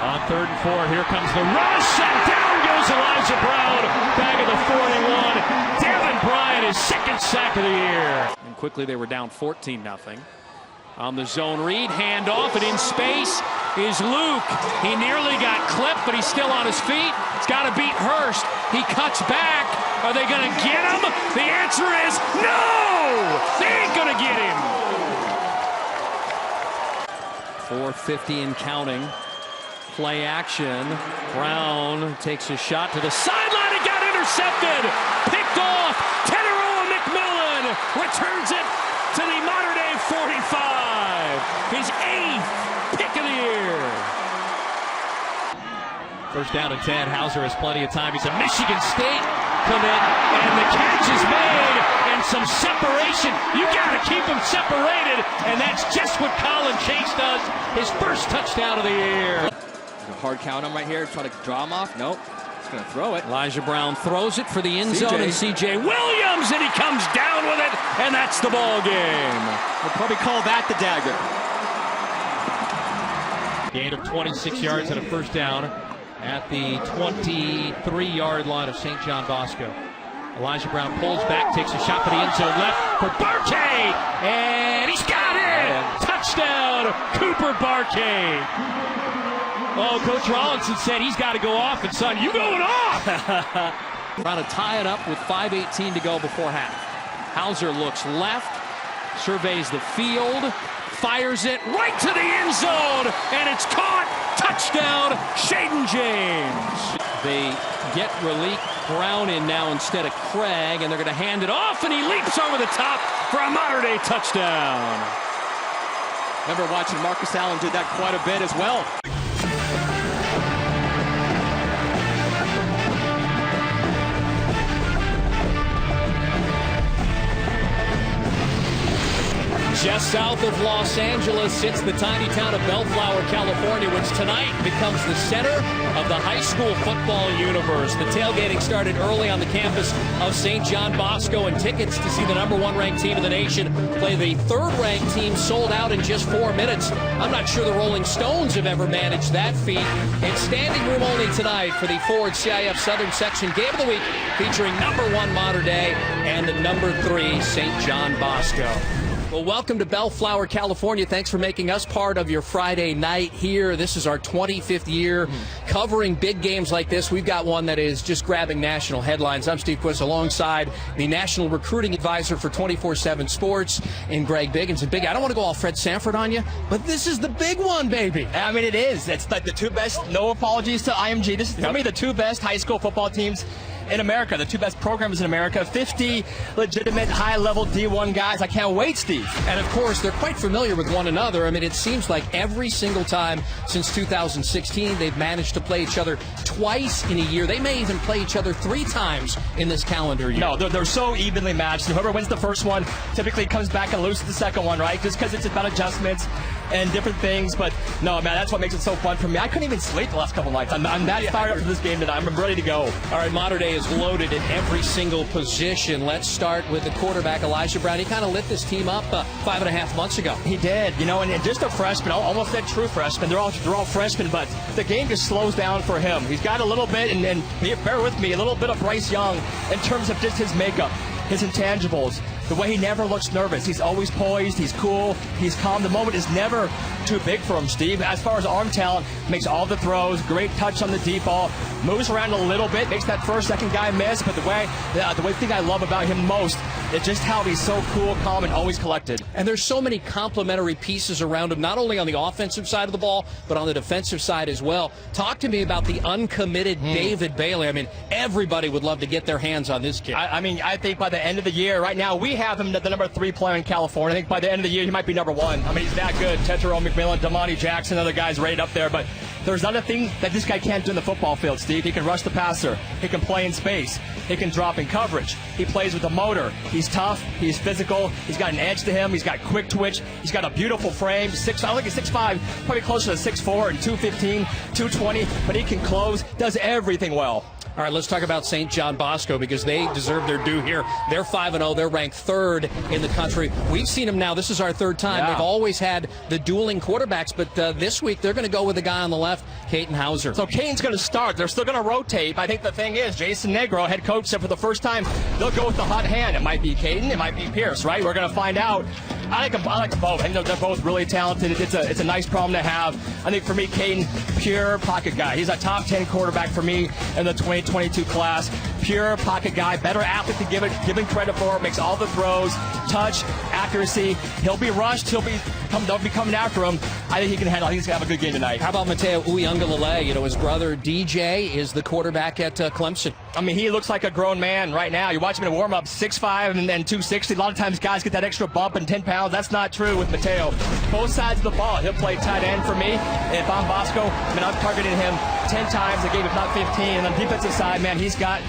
On 3rd and 4, here comes the rush, and down goes Elijah Brown, back of the 41. Devin Bryant, his second sack of the year. And quickly they were down 14-0. On the zone read, hand off, and in space is Luke. He nearly got clipped, but he's still on his feet. He's got to beat Hurst. He cuts back. Are they going to get him? The answer is no! They ain't going to get him. 4:50 and counting. Play action. Brown takes a shot to the sideline. It got intercepted. Picked off. Teteroa McMillan returns it to the modern-day 45. His 8th pick of the year. First down and 10. Hauser has plenty of time. He's a Michigan State commit, and the catch is made, and some separation. You got to keep them separated, and that's just what Colin Chase does. His first touchdown of the year. A hard count on right here, try to draw him off. Nope, he's going to throw it. Elijah Brown throws it for the end zone, and C.J. Williams, and he comes down with it, and that's the ball game. We'll probably call that the dagger. Gain of 26 yards and a first down at the 23-yard line of St. John Bosco. Elijah Brown pulls back, takes a shot for the end zone left for Barkay, and he's got it! Touchdown, Cooper Barkay. Oh, Coach Rollinson said he's got to go off, and son, you going off! Trying to tie it up with 5:18 to go before half. Hauser looks left, surveys the field, fires it right to the end zone, and it's caught. Touchdown, Shaden James. They get Raleigh Brown in now instead of Craig, and they're going to hand it off, and he leaps over the top for a modern-day touchdown. Remember watching Marcus Allen do that quite a bit as well. Just south of Los Angeles sits the tiny town of Bellflower, California, which tonight becomes the center of the high school football universe. The tailgating started early on the campus of St. John Bosco, and tickets to see the #1 ranked team in the nation play the 3rd ranked team sold out in just 4 minutes. I'm not sure the Rolling Stones have ever managed that feat. It's standing room only tonight for the Ford CIF Southern Section Game of the Week, featuring #1 Mater Dei and the #3 St. John Bosco. Well, welcome to Bellflower, California. Thanks for making us part of your Friday night here. This is our 25th year covering big games like this. We've got one that is just grabbing national headlines. I'm Steve Quis alongside the National Recruiting Advisor for 24/7 Sports in Greg Biggins. And Big, I don't want to go all Fred Sanford on you, but this is the big one, baby. I mean, it is. It's like the two best, no apologies to IMG. This is, for me, the two best high school football teams in America, the two best programs in America, 50 legitimate high-level D1 guys. I can't wait, Steve. And, of course, they're quite familiar with one another. I mean, it seems like every single time since 2016 they've managed to play each other twice in a year. They may even play each other 3 times in this calendar year. No, they're so evenly matched. Whoever wins the first one typically comes back and loses the second one, right? Just because it's about adjustments and different things. But, no, man, that's what makes it so fun for me. I couldn't even sleep the last couple nights. I'm that fired up for this game tonight. I'm ready to go. All right, Mater Dei is loaded at every single position. Let's start with the quarterback, Elijah Brown. He kind of lit this team up 5.5 months ago. He did, and just a freshman, almost said true freshman. They're all freshmen, but the game just slows down for him. He's got a little bit, and bear with me, a little bit of Bryce Young in terms of just his makeup, his intangibles, the way he never looks nervous. He's always poised, he's cool, he's calm. The moment is never too big for him, Steve. As far as arm talent, makes all the throws, great touch on the deep ball, moves around a little bit, makes that first, second guy miss, but the thing I love about him most is just how he's so cool, calm, and always collected. And there's so many complementary pieces around him, not only on the offensive side of the ball, but on the defensive side as well. Talk to me about the uncommitted David Bailey. I mean, everybody would love to get their hands on this kid. I think by the end of the year, right now, we have him the #3 player in California. I think by the end of the year, he might be #1. I mean, he's that good. Teteroa McMillan, Damani Jackson, other guys rated up there, but there's not a thing that this guy can't do in the football field, Steve. He can rush the passer. He can play in space. He can drop in coverage. He plays with a motor. He's tough. He's physical. He's got an edge to him. He's got quick twitch. He's got a beautiful frame. I look at 6'5", probably closer to 6'4", and 215, 220, but he can close, does everything well. All right, let's talk about St. John Bosco because they deserve their due here. They're 5-0. They're ranked third in the country. We've seen them now. This is our third time. Yeah. They've always had the dueling quarterbacks, but this week they're going to go with the guy on the left, Caden Hauser. So Caden's going to start. They're still going to rotate. I think the thing is, Jason Negro, head coach, said for the first time, they'll go with the hot hand. It might be Caden. It might be Pierce, right? We're going to find out. I like them both. I think they're both really talented. It's a nice problem to have. I think for me, Caden, pure pocket guy. He's a top 10 quarterback for me in the 2022 class. Pure pocket guy, better athlete to give him credit for. Makes all the throws, touch, accuracy. He'll be rushed. They'll be coming after him. I think he can handle. I think he's gonna have a good game tonight. How about Mateo Uiagalelei? You know, his brother DJ is the quarterback at Clemson. I mean, he looks like a grown man right now. You watch him in a warm-up, 6'5" and then 260. A lot of times guys get that extra bump and 10 pounds. That's not true with Mateo. Both sides of the ball. He'll play tight end for me. And if I'm Bosco, I mean, I've targeted him 10 times a game, if not 15. And on the defensive side, man, he's got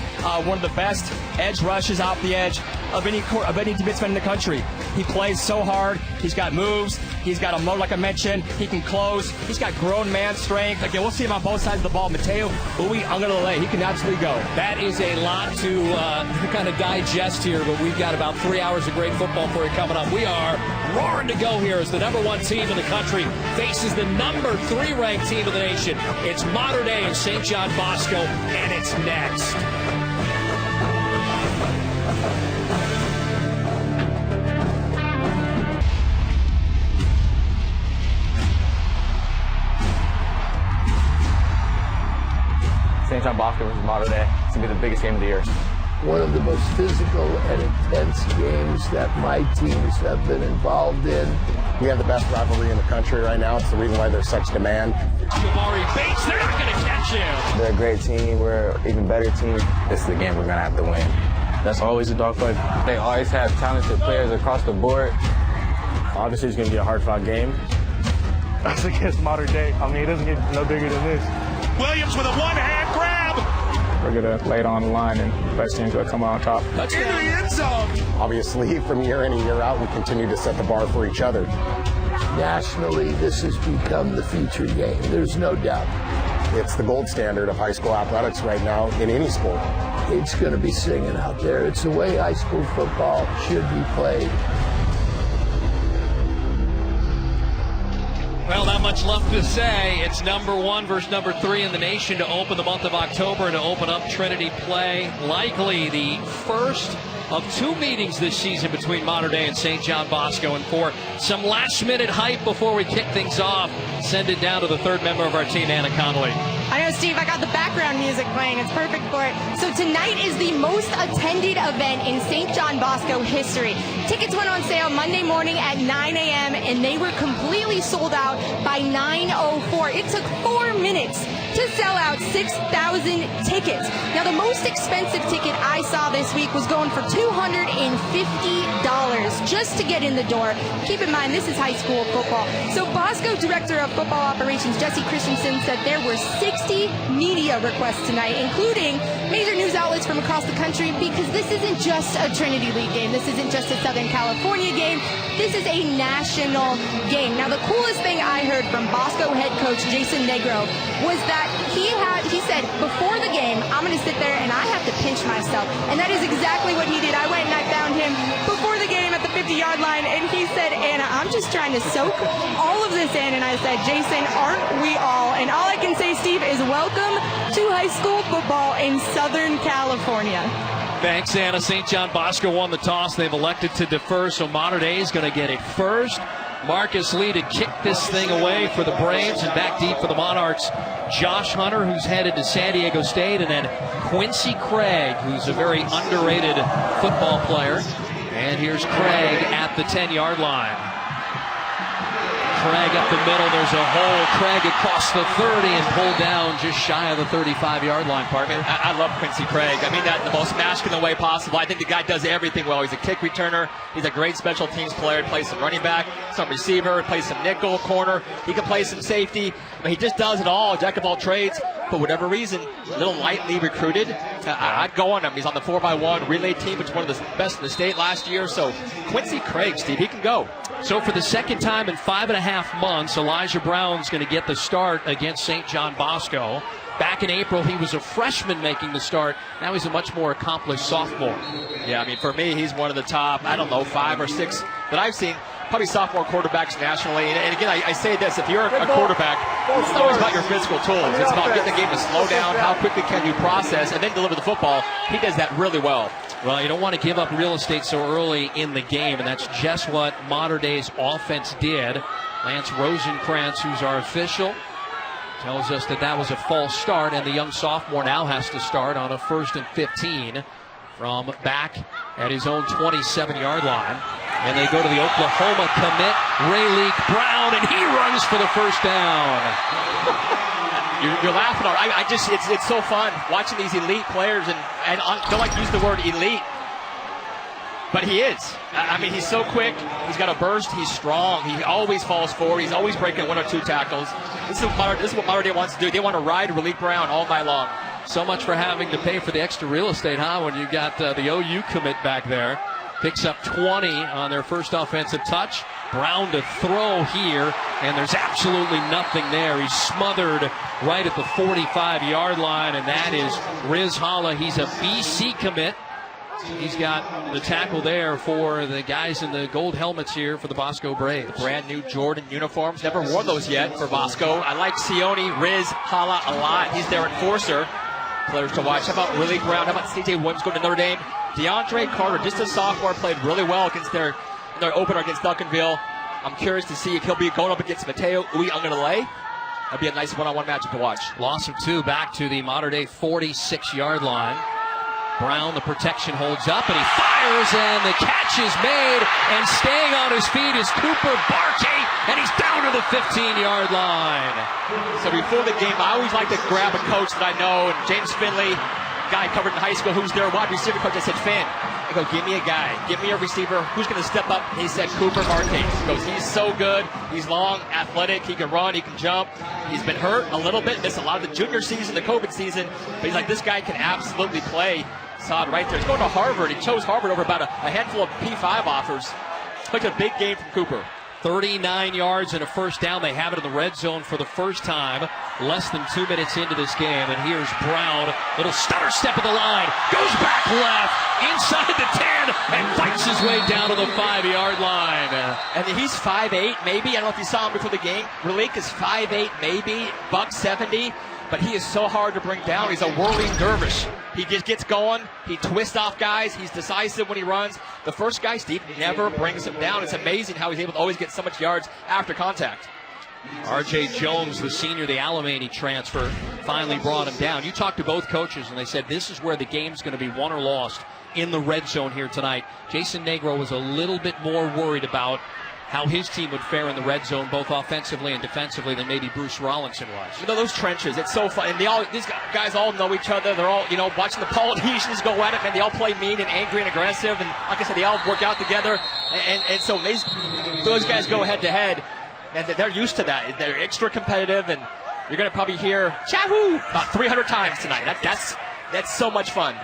one of the best edge rushes off the edge of any defenseman in the country. He plays so hard. He's got moves. He's got a motor, like I mentioned. He can close. He's got grown man strength. Again, we'll see him on both sides of the ball. Mateo Uiagalelei, he can absolutely go. That is a lot to kind of digest here, but we've got about 3 hours of great football for you coming up. We are roaring to go here as the #1 team in the country faces the #3 ranked team in the nation. It's Mater Dei and St. John Bosco, and it's next. St. John Bosco versus Mater Dei. It's going to be the biggest game of the year. One of the most physical and intense games that my teams have been involved in. We have the best rivalry in the country right now. It's the reason why there's such demand. Jabari Bates, they're not going to catch him. They're a great team. We're an even better team. This is the game we're going to have to win. That's always a dogfight. They always have talented players across the board. Obviously, it's going to be a hard-fought game. That's against Mater Dei. I mean, it doesn't get no bigger than this. Williams with a one-hand grab. We're going to lay it on the line, and the best team's going to come out on top. Into the end zone. Obviously, from year in and year out, we continue to set the bar for each other. Nationally, this has become the future game. There's no doubt. It's the gold standard of high school athletics right now in any sport. It's going to be singing out there. It's the way high school football should be played. Well, not much left to say. It's #1 versus #3 in the nation to open the month of October and to open up Trinity play. Likely the first of 2 meetings this season between Mater Dei and St. John Bosco. And for some last-minute hype before we kick things off, send it down to the third member of our team, Anna Connolly. I know, Steve, I got the background music playing. It's perfect for it. So tonight is the most attended event in St. John Bosco history. Tickets went on sale Monday morning at 9 a.m., and they were completely sold out by 9:04. It took 4 minutes to sell out 6,000 tickets. Now, the most expensive ticket I saw this week was going for $250 just to get in the door. Keep in mind, this is high school football. So Bosco Director of Football Operations, Jesse Christensen, said there were 60 media requests tonight, including major news outlets from across the country, because this isn't just a Trinity League game. This isn't just a Southern California game. This is a national game. Now, the coolest thing I heard from Bosco head coach Jason Negro was that he said, before the game, I'm going to sit there and I have to pinch myself. And that is exactly what he did. I went and I found him before the game at the 50-yard line, and he said, Anna, I'm just trying to soak all of this in. And I said, Jason, aren't we all? And all I can say, Steve, is welcome to high school football in Southern California. Thanks, Anna. St. John Bosco won the toss. They've elected to defer, so Mater Dei is going to get it first. Marcus Lee to kick this thing away for the Braves, and back deep for the Monarchs, Josh Hunter, who's headed to San Diego State, and then Quincy Craig, who's a very underrated football player. And here's Craig at the 10-yard line. Craig up the middle, there's a hole. Craig across the 30 and pulled down just shy of the 35-yard line, Parkman. I love Quincy Craig. I mean that in the most masculine way possible. I think the guy does everything well. He's a kick returner. He's a great special teams player. He plays some running back, some receiver, plays some nickel, corner. He can play some safety. I mean, he just does it all, jack of all trades. For whatever reason, a little lightly recruited. I'd go on him. He's on the 4x1 relay team, which is one of the best in the state last year. So Quincy Craig, Steve, he can go. So for the second time in 5.5 months, Elijah Brown's going to get the start against St. John Bosco. Back in April, he was a freshman making the start. Now he's a much more accomplished sophomore. Yeah, I mean, for me, he's one of the top, 5 or 6 that I've seen, probably sophomore quarterbacks nationally. And again, I say this, if you're a quarterback, it's always about your physical tools. It's about getting the game to slow down, how quickly can you process, and then deliver the football. He does that really well. Well, you don't want to give up real estate so early in the game, and that's just what Mater Dei's offense did. Lance Rosenkrantz, who's our official, tells us that was a false start, and the young sophomore now has to start on a 1st and 15 from back at his own 27-yard line. And they go to the Oklahoma commit, Rayleigh Brown, and he runs for the first down. You're laughing. It's so fun watching these elite players, and I don't like to use the word elite, but he is. I mean, he's so quick. He's got a burst. He's strong. He always falls forward. He's always breaking 1 or 2 tackles. This is what Mater Dei wants to do. They want to ride Rayleigh Brown all night long. So much for having to pay for the extra real estate, huh? When you got the OU commit back there. Picks up 20 on their first offensive touch. Brown to throw here, and there's absolutely nothing there. He's smothered right at the 45-yard line, and that is Riz Hala. He's a BC commit. He's got the tackle there for the guys in the gold helmets here for the Bosco Braves. Brand new Jordan uniforms. Never worn those yet for Bosco. I like Sione Riz Hala a lot. He's their enforcer. Players to watch. How about Rayleigh Brown? How about C.J. Williams going to Notre Dame? DeAndre Carter, just a sophomore, played really well against their opener against Duncanville. I'm curious to see if he'll be going up against Mateo Uiagalelei. That'd be a nice one-on-one matchup to watch. Loss of 2 back to the Mater Dei 46-yard line. Brown, the protection holds up, and he fires, and the catch is made, and staying on his feet is Cooper Barkey, and he's down to the 15-yard line. So before the game, I always like to grab a coach that I know, and James Finley, guy covered in high school, who's their wide receiver coach. I said, Finn, I go, give me a guy, give me a receiver, who's going to step up? He said, Cooper Barkey. He goes, he's so good, he's long, athletic, he can run, he can jump. He's been hurt a little bit, missed a lot of the junior season, the COVID season, but he's like, this guy can absolutely play. Saw it right there. He's going to Harvard. He chose Harvard over about a handful of P5 offers. Looked a big game from Cooper. 39 yards and a first down. They have it in the red zone for the first time. Less than 2 minutes into this game. And here's Brown. Little stutter step of the line. Goes back left. Inside the 10. And fights his way down to the 5-yard line. And he's 5'8", maybe. I don't know if you saw him before the game. Rayleigh is 5'8", maybe. $170. But he is so hard to bring down. He's a whirling dervish. He just gets going. He twists off guys. He's decisive when he runs. The first guy, Steve, never brings him down. It's amazing how he's able to always get so much yards after contact. R.J. Jones, the senior, the Alemany transfer, finally brought him down. You talked to both coaches, and they said this is where the game's going to be won or lost in the red zone here tonight. Jason Negro was a little bit more worried about how his team would fare in the red zone, both offensively and defensively, than maybe Bruce Rollinson was. You know, those trenches, it's so fun. And these guys all know each other. They're all, watching the politicians go at it, man. They all play mean and angry and aggressive. And like I said, they all work out together. And so those guys go head-to-head. And they're used to that. They're extra competitive. And you're going to probably hear, Chahoo, about 300 times tonight. That's so much fun.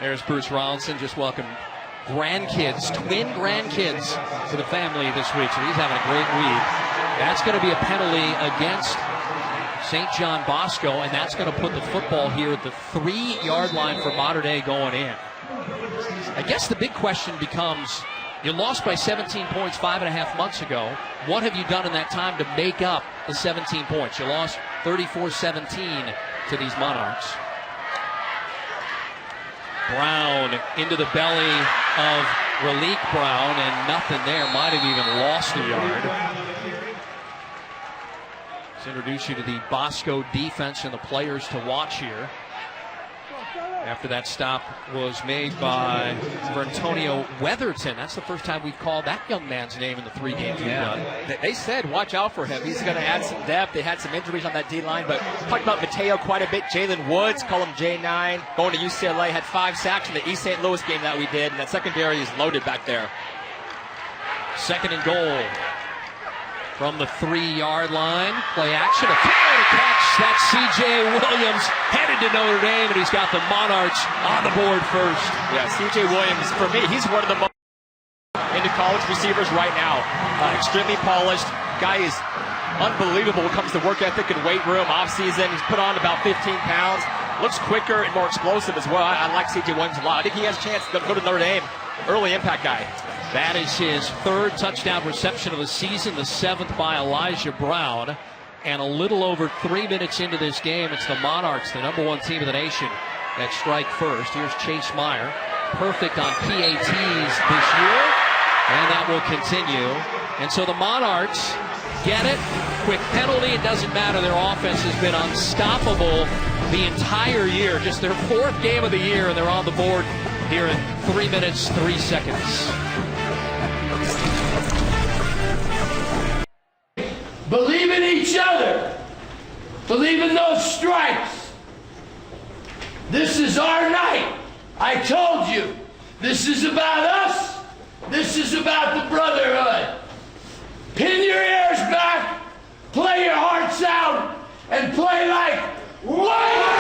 There's Bruce Rollinson, just welcome grandkids, twin grandkids to the family this week, so he's having a great week. That's going to be a penalty against St. John Bosco, and that's going to put the football here at the 3-yard line for Mater Dei going in. I guess the big question becomes, you lost by 17 points 5.5 months ago. What have you done in that time to make up the 17 points? You lost 34-17 to these Monarchs. Brown into the belly of Rayleigh Brown, and nothing there. Might have even lost a yard. Let's introduce you to the Bosco defense and the players to watch here. After that stop was made by Antonio Weatherton. That's the first time we've called that young man's name in the 3 games we've done. They said, watch out for him. He's going to add some depth. They had some injuries on that D-line, but talked about Mateo quite a bit. Jalen Woods, call him J9, going to UCLA, had 5 sacks in the East St. Louis game that we did, and that secondary is loaded back there. 2nd and goal from the 3-yard line. Play action, a throw to catch. That's C.J. Williams headed to Notre Dame, and he's got the Monarchs on the board first. Yeah, C.J. Williams, for me, he's one of the most into college receivers right now. Extremely polished. Guy is unbelievable when it comes to work ethic and weight room, off-season. He's put on about 15 pounds. Looks quicker and more explosive as well. I like C.J. Williams a lot. I think he has a chance to go to Notre Dame. Early impact guy. That is his third touchdown reception of the season, the 7th by Elijah Brown. And a little over 3 minutes into this game, it's the Monarchs, the number 1 team of the nation, that strike first. Here's Chase Meyer, perfect on PATs this year, and that will continue. And so the Monarchs get it, quick penalty, it doesn't matter. Their offense has been unstoppable the entire year, just their 4th game of the year, and they're on the board here in 3 minutes, 3 seconds. Believe in each other. Believe in those stripes. This is our night. I told you. This is about us. This is about the brotherhood. Pin your ears back. Play your hearts out. And play like warriors.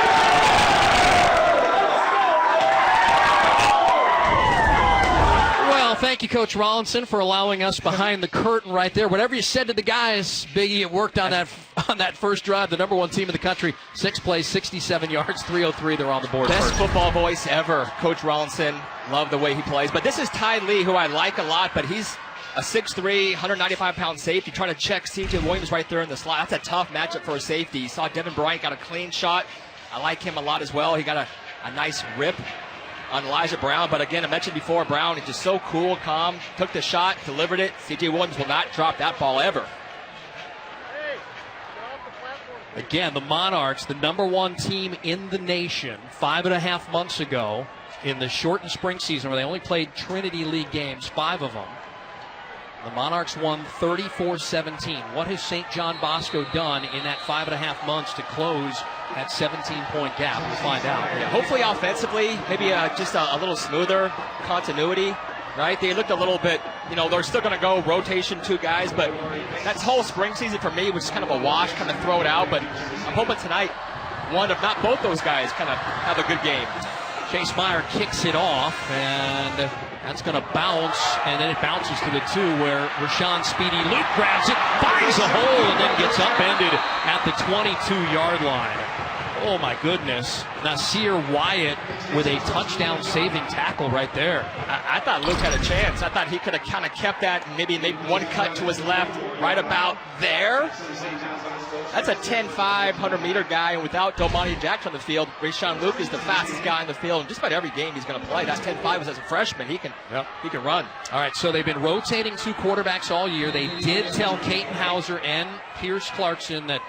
Thank you, Coach Rollinson, for allowing us behind the curtain right there. Whatever you said to the guys, Biggie, it worked on that first drive. The number 1 team in the country, 6 plays, 67 yards, 303. They're on the board. Best football voice ever, Coach Rollinson. Love the way he plays. But this is Ty Lee, who I like a lot, but he's a 6'3", 195-pound safety trying to check C.J. Williams right there in the slot. That's a tough matchup for a safety. You saw Devin Bryant got a clean shot. I like him a lot as well. He got a nice rip on Elijah Brown, but again, I mentioned before, Brown is just so cool, calm, took the shot, delivered it. C.J. Williams will not drop that ball ever. Again, the Monarchs, the number 1 team in the nation, 5.5 months ago in the shortened spring season where they only played Trinity League games, 5 of them. The Monarchs won 34-17. What has St. John Bosco done in that 5.5 months to close that 17-point gap? We'll find out. Yeah, hopefully offensively, maybe just a little smoother continuity, right? They looked a little bit, they're still going to go rotation 2 guys, but that whole spring season for me was kind of a wash, kind of throw it out. But I'm hoping tonight one, if not both those guys, kind of have a good game. Chase Meyer kicks it off, and that's going to bounce, and then it bounces to the 2 where Rashawn Speedy Luke grabs it, finds a hole, and then gets upended at the 22-yard line. Oh, my goodness. Nasir Wyatt with a touchdown-saving tackle right there. I thought Luke had a chance. I thought he could have kind of kept that and maybe made one cut to his left right about there. That's a 10-5, 100-meter guy, and without Domani Jackson on the field, Rashawn Luke is the fastest guy in the field. And just about every game he's going to play. That 10-5 was as a freshman. He can run. All right, so they've been rotating 2 quarterbacks all year. They did tell Caton Hauser and Pierce Clarkson that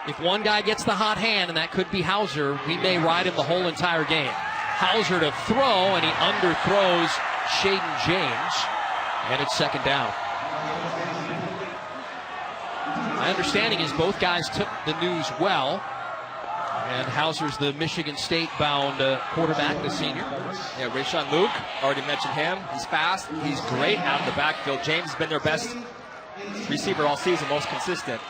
if one guy gets the hot hand, and that could be Hauser, we may ride him the whole entire game. Hauser to throw, and he underthrows Shaden James, and it's 2nd down. My understanding is both guys took the news well, and Hauser's the Michigan State-bound quarterback, the senior. Yeah, Rashawn Luke, already mentioned him. He's fast. He's great out of the backfield. James has been their best receiver all season, most consistent.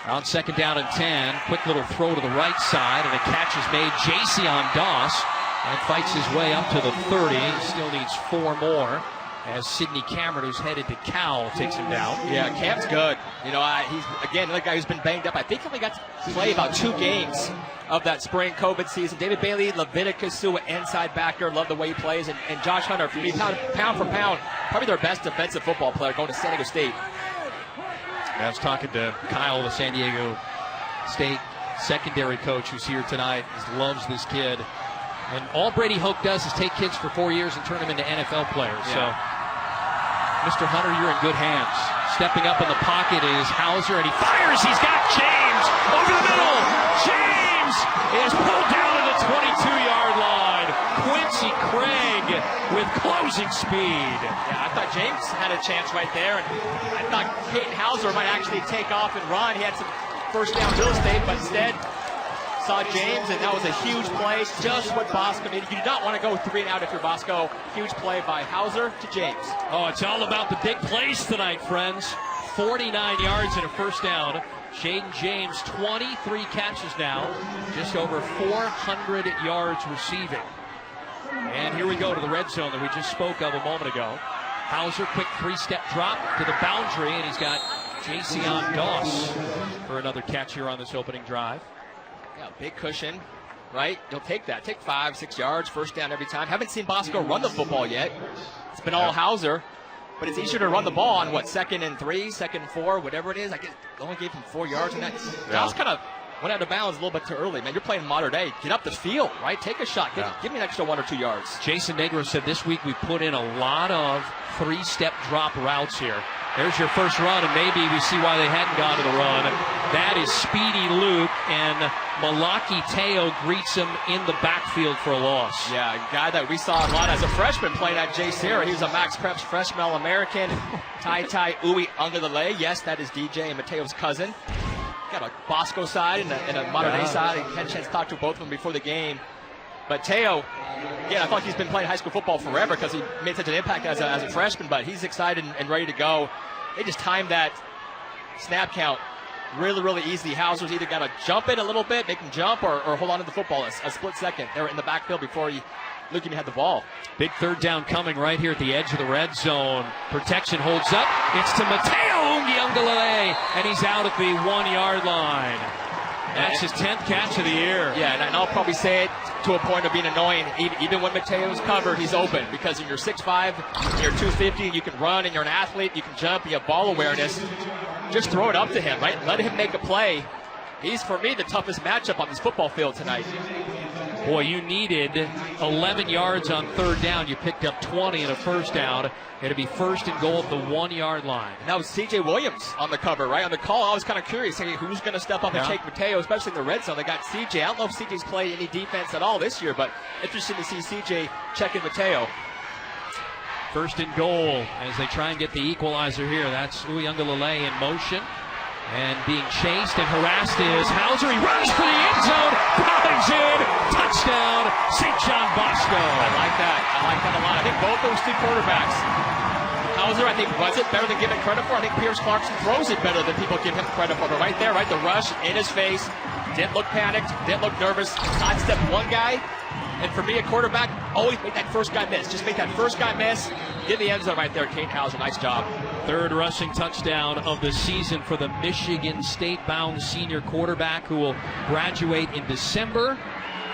On 2nd down and 10, quick little throw to the right side, and a catch is made. Jason Doss, and fights his way up to the 30. He still needs 4 more. As Sidney Cameron, who's headed to Cal, takes him down. Yeah, Cam's good. He's, again, another guy who's been banged up. I think he only got to play about 2 games of that spring COVID season. David Bailey, Leviticus Sue, inside backer. Love the way he plays. And Josh Hunter, for me, pound for pound, probably their best defensive football player going to San Diego State. I was talking to Kyle, the San Diego State secondary coach who's here tonight. He loves this kid. And all Brady Hoke does is take kids for 4 years and turn them into NFL players. Yeah. So, Mr. Hunter, you're in good hands. Stepping up in the pocket is Hauser, and he fires. He's got James over the middle. James is pulled down to the 22-yard line. Quincy Craig with closing speed. Yeah, I thought James had a chance right there, and I thought Caton Hauser might actually take off and run. He had some first down real estate, but instead saw James, and that was a huge play, just what Bosco needed. You do not want to go 3 and out if you're Bosco. Huge play by Hauser to James. Oh, it's all about the big plays tonight, friends. 49 yards and a first down. Shaden James, 23 catches now, just over 400 yards receiving. And here we go to the red zone that we just spoke of a moment ago. Hauser, quick three-step drop to the boundary, and he's got Jason Doss for another catch here on this opening drive. Yeah, big cushion, right? You'll take that. Take 5-6 yards, first down every time. Haven't seen Bosco run the football yet. It's been all Hauser, but it's easier to run the ball on, 2nd and 3, 2nd and 4, whatever it is. I guess only gave him 4 yards, and that Doss kind of went out of bounds a little bit too early. Man, you're playing modern day. Get up the field, right? Take a shot. Give me an extra 1 or 2 yards. Jason Negro said this week we put in a lot of three-step drop routes here. There's your first run, and maybe we see why they hadn't gone to the run. That is Speedy Luke, and Malaki Teo greets him in the backfield for a loss. Yeah, a guy that we saw a lot as a freshman playing at J. Sarah. He was a Max Preps freshman All-American. Tai Ui Ungalale. Yes, that is DJ and Mateo's cousin. Got a Bosco side and a modern day side. I had a chance to talk to both of them before the game. But Teo, again, I thought he's been playing high school football forever because he made such an impact as a freshman, but he's excited and ready to go. They just timed that snap count really, really easy. Hauser's either got to jump it a little bit, make him jump, or hold on to the football a split second. They were in the backfield before Luke even had the ball. Big third down coming right here at the edge of the red zone. Protection holds up. It's to Mateo Ungiangalale, and he's out at the 1-yard line. That's his 10th catch of the year. Yeah, and I'll probably say it to a point of being annoying. Even when Mateo's covered, he's open because you're 6'5", you're 250, you can run, and you're an athlete, you can jump, you have ball awareness. Just throw it up to him, right? Let him make a play. He's, for me, the toughest matchup on this football field tonight. Boy, you needed 11 yards on third down. You picked up 20 in a first down. It'll be first and goal at the 1-yard line. And that was C.J. Williams on the cover, right? On the call, I was kind of curious, hey, who's going to step up and take Mateo, especially in the red zone. They got C.J. I don't know if C.J.'s played any defense at all this year, but interesting to see C.J. checking Mateo. First and goal as they try and get the equalizer here. That's Uyungalale in motion. And being chased and harassed is Hauser. He runs for the end zone. Dives in. Touchdown, St. John Bosco. I like that. I like that a lot. I think both those two quarterbacks, Hauser, I think, runs it better than give it credit for. I think Pierce Clarkson throws it better than people give him credit for. But right there, right, the rush in his face. Didn't look panicked. Didn't look nervous. Sidestepped one guy. And for me, a quarterback, always make that first guy miss. Just make that first guy miss. Get the end zone right there, Kate Hauser. Nice job. Third rushing touchdown of the season for the Michigan State-bound senior quarterback who will graduate in December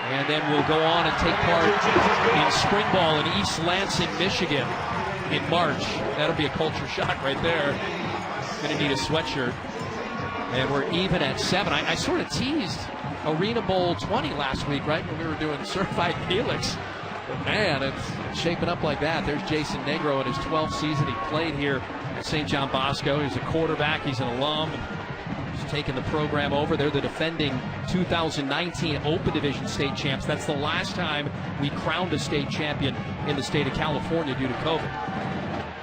and then will go on and take part in spring ball in East Lansing, Michigan in March. That'll be a culture shock right there. Going to need a sweatshirt. And we're even at 7. I sort of teased Arena Bowl 20 last week, right, when we were doing Certified Helix. But man, it's shaping up like that. There's Jason Negro in his 12th season. He played here at St. John Bosco. He's a quarterback. He's an alum. He's taken the program over. They're the defending 2019 Open Division state champs. That's the last time we crowned a state champion in the state of California due to COVID.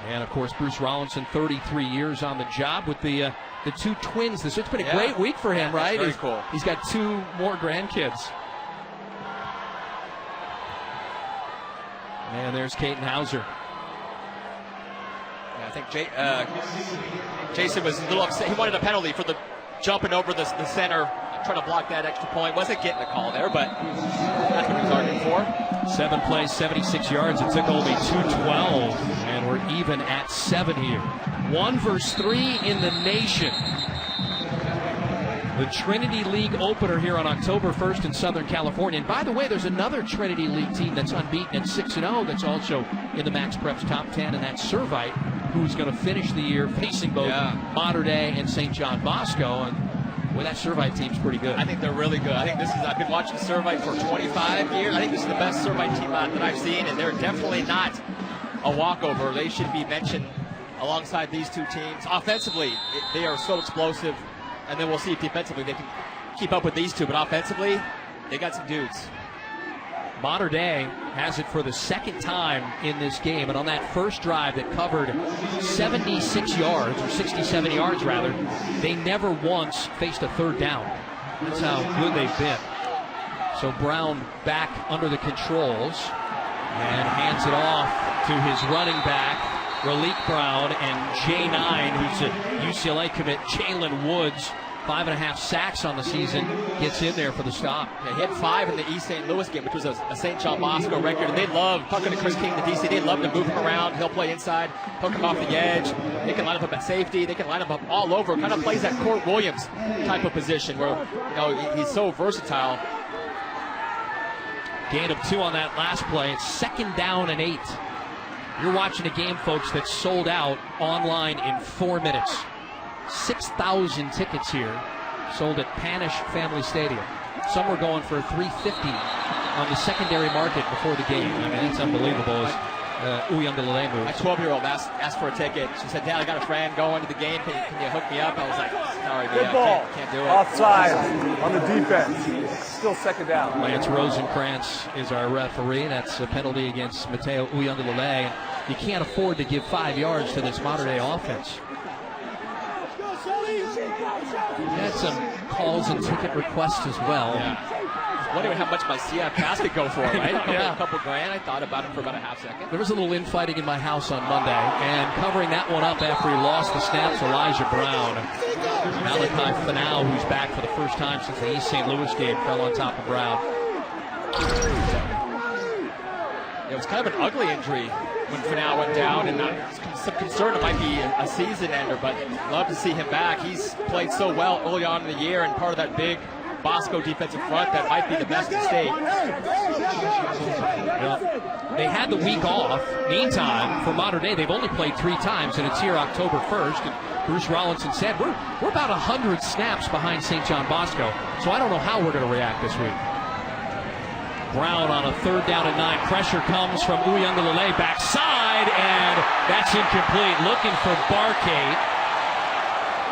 And, of course, Bruce Rollinson, 33 years on the job with the two twins. It's been a great week for him, right? Very cool. He's got 2 more grandkids. And there's Caden Hauser. Yeah, I think Jason was a little upset. He wanted a penalty for the jumping over the center, trying to block that extra point. Wasn't getting a call there, but that's what he was arguing for. 7 plays, 76 yards. It took only 2:12, and we're even at 7 here. 1 versus 3 in the nation. The Trinity League opener here on October 1st in Southern California. And by the way, there's another Trinity League team that's unbeaten at 6-0 that's also in the Max Preps top 10, and that's Servite, who's going to finish the year facing both Mater Dei and St. John Bosco. And well, that Servite team's pretty good. I think they're really good. I think I've been watching Servite for 25 years. I think this is the best Servite team that I've seen, and they're definitely not a walkover. They should be mentioned alongside these two teams. Offensively, they are so explosive. And then we'll see if defensively they can keep up with these two. But offensively, they got some dudes. Mater Dei has it for the second time in this game. And on that first drive that covered 76 yards, or 67 yards rather, they never once faced a third down. That's how good they've been. So Brown back under the controls and hands it off to his running back, Raleek Brown, and J9, who's a UCLA commit, Jalen Woods, 5.5 sacks on the season, gets in there for the stop. Yeah, he had 5 in the East St. Louis game, which was a St. John Bosco record. And they love, talking to Chris King, the DC, they love to move him around. He'll play inside, hook him off the edge. They can line him up at safety. They can line him up all over. Kind of plays that Court Williams type of position where he's so versatile. Gain of 2 on that last play. It's 2nd down and 8. You're watching a game, folks, that's sold out online in 4 minutes. 6,000 tickets here, sold at Panish Family Stadium. Some were going for $350 on the secondary market before the game. I mean, it's unbelievable. Uyunglele moves. My 12-year-old asked for a ticket. She said, "Dad, I got a friend going to the game. Can you hook me up?" I was like, "Sorry, Good ball. Can't do it." Offside on the defense. Still 2nd down. Lance Rosenkrantz is our referee. That's a penalty against Mateo Uyunglele. You can't afford to give 5 yards to this modern-day offense. Had some calls and ticket requests as well. Yeah. I was wondering how much my CF pass could go for, right? Yeah. A couple grand. I thought about it for about a half second. There was a little infighting in my house on Monday, and covering that one up after he lost the snaps, Elijah Brown. Malachi Fanau, who's back for the first time since the East St. Louis game, fell on top of Brown. It was kind of an ugly injury when Fanau went down, and some concern it might be a season ender, but love to see him back. He's played so well early on in the year, and part of that big Bosco defensive front that might be the best in state. Well, they had the week off. Meantime, for modern day, they've only played 3 times, and it's here October 1st. And Bruce Rollinson said, we're about 100 snaps behind St. John Bosco, so I don't know how we're going to react this week. Brown on a 3rd down and 9. Pressure comes from Uyunglele backside, and that's incomplete. Looking for Barkate.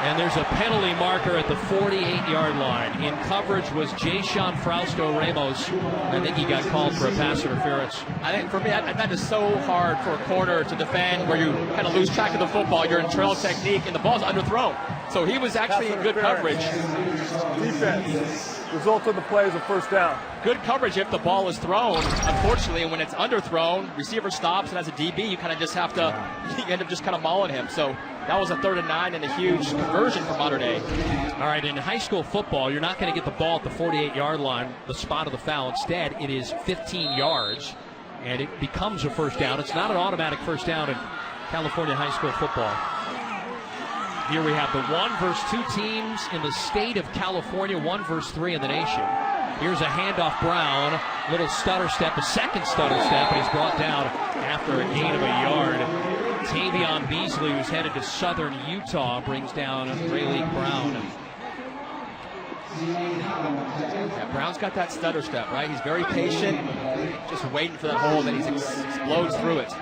And there's a penalty marker at the 48-yard line. In coverage was Jason Frausto Ramos. I think he got called for a pass interference. I think for me, that is so hard for a corner to defend, where you kind of lose track of the football. You're in trail technique, and the ball's underthrown. So he was actually in good coverage. Defense. Result of the play is a 1st down. Good coverage if the ball is thrown. Unfortunately, when it's underthrown, receiver stops, and as a DB, you kind of just have to, you end up just kind of mauling him. So that was a 3rd and 9 and a huge conversion for modern day. All right, in high school football, you're not going to get the ball at the 48-yard line, the spot of the foul. Instead, it is 15 yards, and it becomes a 1st down. It's not an automatic 1st down in California high school football. Here we have the 1 versus 2 teams in the state of California, 1 versus 3 in the nation. Here's a handoff, Brown, little stutter step, a second stutter step, and he's brought down after a gain of a yard. Tavion Beasley, who's headed to southern Utah, brings down Rayleigh Brown. Yeah, Brown's got that stutter step, right? He's very patient, just waiting for that hole, and then he explodes through it.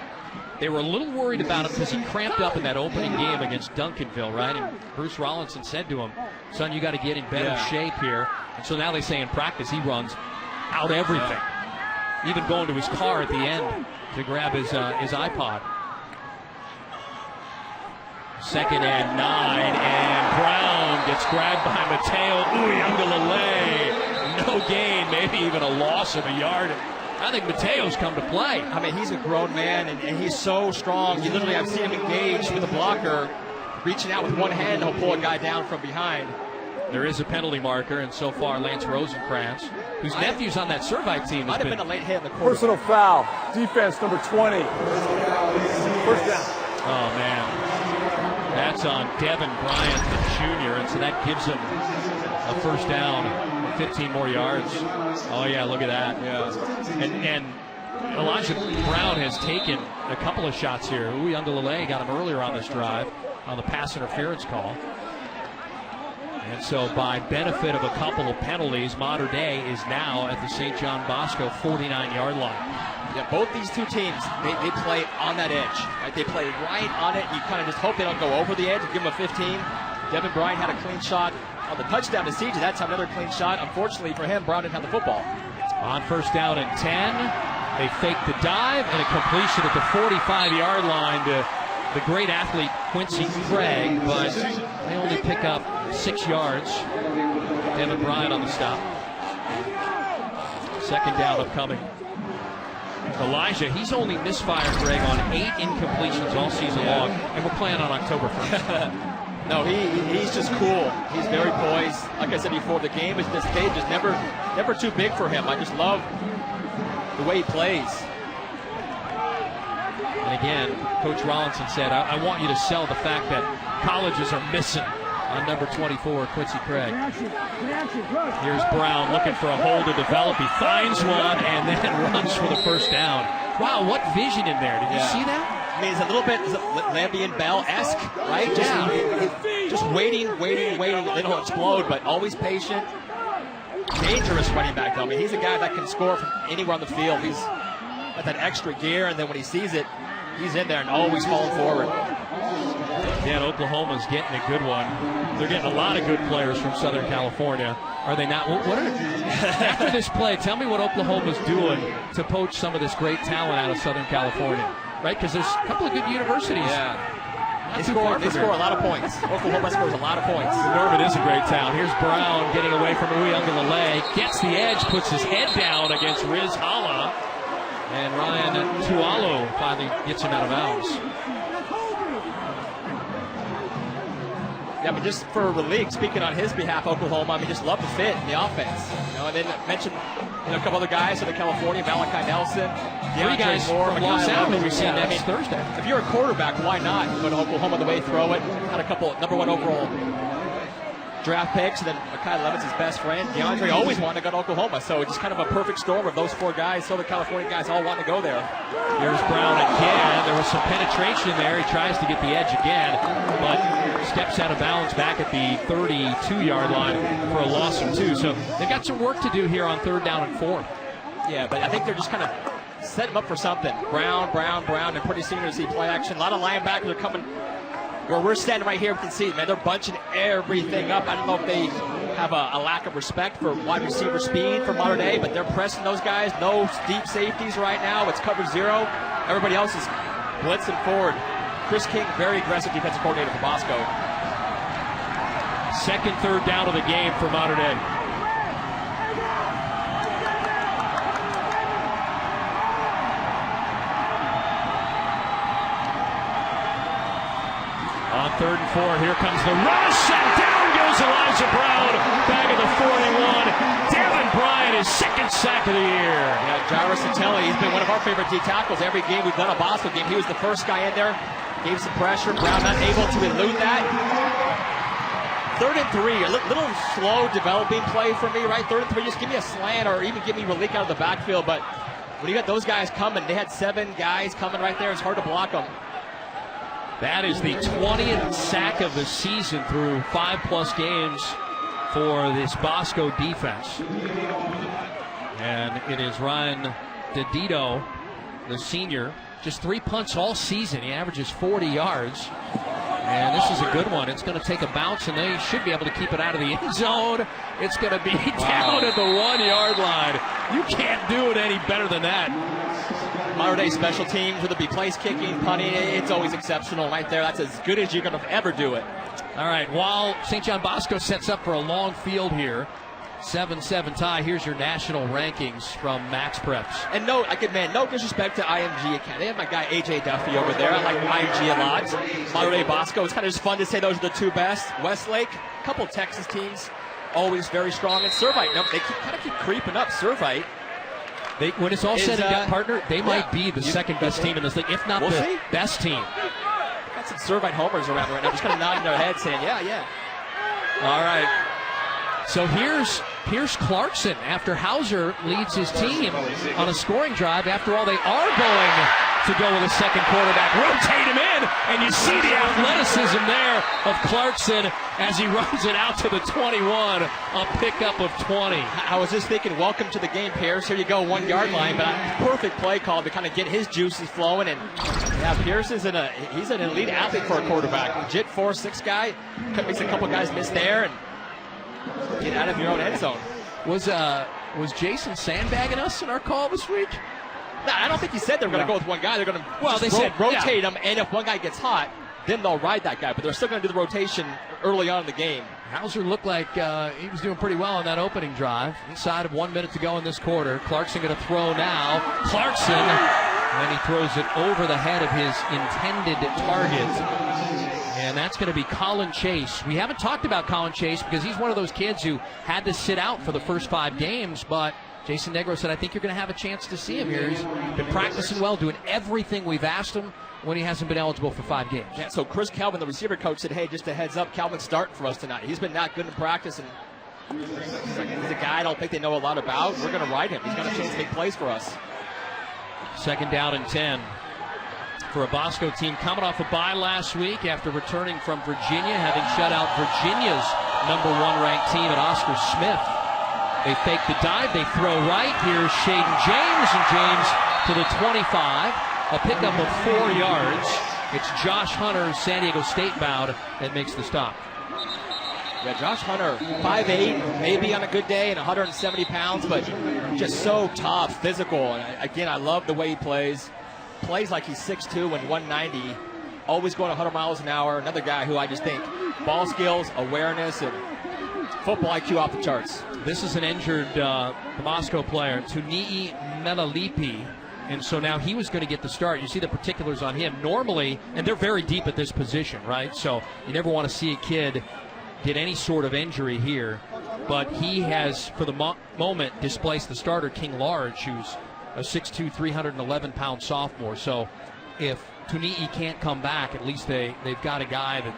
They were a little worried about him because he cramped up in that opening game against Duncanville, right? And Bruce Rollinson said to him, "Son, you got to get in better shape here." And so now they say in practice he runs out everything, even going to his car at the end to grab his iPod. 2nd and 9, and Brown gets grabbed by Mateo Uyunglele. No gain, maybe even a loss of a yard. I think Mateo's come to play. I mean, he's a grown man, and he's so strong. You literally, I've seen him engage with a blocker, reaching out with one hand, and he'll pull a guy down from behind. There is a penalty marker, and so far Lance Rosenkrantz, whose nephew's on that Servite team, Might have been a late hit in the quarter. Personal foul. Defense number 20. 1st down. Oh, man. That's on Devin Bryant, the junior, and so that gives him a 1st down. 15 more yards. Oh, yeah, look at that. Yeah. And Elijah Brown has taken a couple of shots here. Uyunglele got him earlier on this drive on the pass interference call. And so by benefit of a couple of penalties, Modern Day is now at the St. John Bosco 49-yard line. Yeah, both these 2 teams, they play on that edge. Right? They play right on it. You kind of just hope they don't go over the edge and give them a 15. Devin Bryant had a clean shot on the touchdown to CJ. That time another clean shot. Unfortunately for him, Brown didn't have the football. On 1st down and 10, they fake the dive and a completion at the 45-yard line to the great athlete Quincy Craig, but they only pick up 6 yards. Devin Bryant on the stop. 2nd down upcoming. Elijah, he's only misfired, Greg, on 8 incompletions all season long, and we're playing on October 1st. No, he's just cool. He's very poised. Like I said before, the game is, this stage is never too big for him. I just love the way he plays. And again, Coach Rollinson said, I want you to sell the fact that colleges are missing on number 24, Quincy Craig. Here's Brown looking for a hole to develop. He finds one and then runs for the first down. Wow, what vision in there. Did you see that? I mean, it's a little bit Le'Veon Bell-esque, right? Just waiting. They don't explode, but always patient. Dangerous running back, though. I mean, he's a guy that can score from anywhere on the field. He's got that extra gear, and then when he sees it, he's in there and always falling forward. Yeah, Oklahoma's getting a good one. They're getting a lot of good players from Southern California. Are they not? After this play, tell me what Oklahoma's doing to poach some of this great talent out of Southern California, right? Because there's a couple of good universities. Yeah. They score a lot of points. Oklahoma scores a lot of points. Norman is a great town. Here's Brown getting away from Uyunglele. Gets the edge, puts his head down against Riz Hala. And Ryan Tualo finally gets him out of bounds. Yeah, I mean, just for relief, speaking on his behalf, Oklahoma, I mean, just love the fit in the offense. You know, and then mention a couple other guys from California, Malachi Nelson, Three guys Moore, from Los Alamos we see next Thursday. If you're a quarterback, why not go to Oklahoma the way they throw it? Had a couple number 1 overall draft picks, and then Mekhi Levin's his best friend. DeAndre always wanted to go to Oklahoma, so it's just kind of a perfect storm of those 4 guys. Southern California guys all want to go there. Here's Brown again. There was some penetration there. He tries to get the edge again, but steps out of bounds back at the 32-yard line for a loss of 2. So they've got some work to do here on 3rd down and 4. Yeah, but I think they're just kind of setting them up for something. Brown, and pretty soon you'll see play action. A lot of linebackers are coming. Where we're standing right here, we can see, man, they're bunching everything up. I don't know if they have a lack of respect for wide receiver speed for modern day, but they're pressing those guys. No deep safeties right now. It's cover 0. Everybody else is blitzing forward. Chris King, very aggressive defensive coordinator for Bosco. Second, 3rd down of the game for Modern Day. On 3rd and 4, here comes the rush, and down goes Elijah Brown, back at the 41. Devin Bryant, his 2nd sack of the year. Yeah, Jairus Santelli, he's been one of our favorite D tackles. Every game we've done a Bosco game, he was the first guy in there, gave some pressure. Brown not able to elude that. 3rd and 3, a little slow developing play for me, right? 3rd and 3, just give me a slant or even give me relief out of the backfield. But when you got those guys coming, they had 7 guys coming right there. It's hard to block them. That is the 20th sack of the season through 5+ games for this Bosco defense. And it is Ryan DeDito, the senior, just 3 punts all season. He averages 40 yards. And this is a good one. It's going to take a bounce, and they should be able to keep it out of the end zone. It's going to be down at the 1-yard line. You can't do it any better than that. Modern day special teams, whether it be place kicking, punting, it's always exceptional right there. That's as good as you're going to ever do it. All right, while St. John Bosco sets up for a long field here, 7-7 tie. Here's your national rankings from Max Preps. And no disrespect to IMG Academy. They have my guy AJ Duffy over there. I like IMG a lot. Modern day Bosco, it's kind of just fun to say those are the 2 best. Westlake, a couple Texas teams, always very strong. And Servite, they kind of keep creeping up. Servite. When it's all said and done, partner, they might be the 2nd best team in this league, if not the best team. Got some Servite homers around right now, just kind of nodding their head saying, yeah. All right. So here's Clarkson after Hauser leads his team on a scoring drive. After all, they are going to go with a 2nd quarterback. Rotate him in, and you see the athleticism there of Clarkson as he runs it out to the 21, a pickup of 20. I was just thinking, welcome to the game, Pierce. Here you go, 1-yard line, but perfect play call to kind of get his juices flowing. And yeah, Pierce is he's an elite athlete for a quarterback. Legit 4'6" guy. Makes a couple guys miss there and get out of your own end zone. Was Jason sandbagging us in our call this week? No, I don't think he said they were going to go with one guy. They're going to rotate him, and if one guy gets hot, then they'll ride that guy. But they're still going to do the rotation early on in the game. Hauser looked like he was doing pretty well on that opening drive. Inside of 1 minute to go in this quarter. Clarkson going to throw now. Clarkson, and he throws it over the head of his intended target. And and that's going to be Colin Chase. We haven't talked about Colin Chase because he's one of those kids who had to sit out for the first 5 games, but Jason Negro said, I think you're going to have a chance to see him here. He's been practicing well, doing everything we've asked him when he hasn't been eligible for 5 games. Yeah, so Chris Calvin, the receiver coach, said, hey, just a heads up, Calvin's starting for us tonight. He's been not good in practice, and he's a guy I don't think they know a lot about. We're going to ride him. He's got a chance to make plays for us. 2nd down and 10 for a Bosco team coming off a bye last week after returning from Virginia, having shut out Virginia's #1 ranked team at Oscar Smith. They fake the dive, they throw right. Here's Shaden James, and James to the 25. A pickup of 4 yards. It's Josh Hunter, San Diego State bound, that makes the stop. Yeah, Josh Hunter, 5'8", maybe on a good day, and 170 pounds, but just so tough, physical. And again, I love the way he plays. Plays like he's 6'2" and 190. Always going 100 miles an hour. Another guy who I just think ball skills, awareness, and football IQ off the charts. This is an injured Bosco player, Tunii Melalipi, and so now he was going to get the start. You see the particulars on him. Normally, and they're very deep at this position, right? So you never want to see a kid get any sort of injury here, but he has, for the moment, displaced the starter, King Large, who's a 6'2", 311-pound sophomore. So if Tunii can't come back, at least they've got a guy that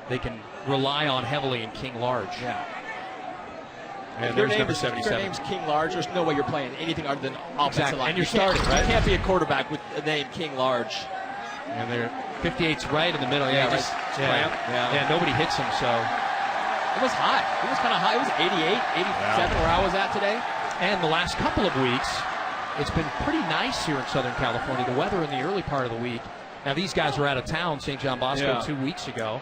they can rely on heavily in King Large. Yeah. And Your there's number If 77. your name's King Large, there's no way you're playing anything other than offensive line. And you're starting, right? You can't be a quarterback with the name King Large. And they're 58's right in the middle. Yeah, Just, yeah, nobody hits him, so. It was hot. It was kind of hot. It was 88, 87 where I was at today. And the last couple of weeks, it's been pretty nice here in Southern California. The weather in the early part of the week. Now, these guys were out of town, St. John Bosco, 2 weeks ago,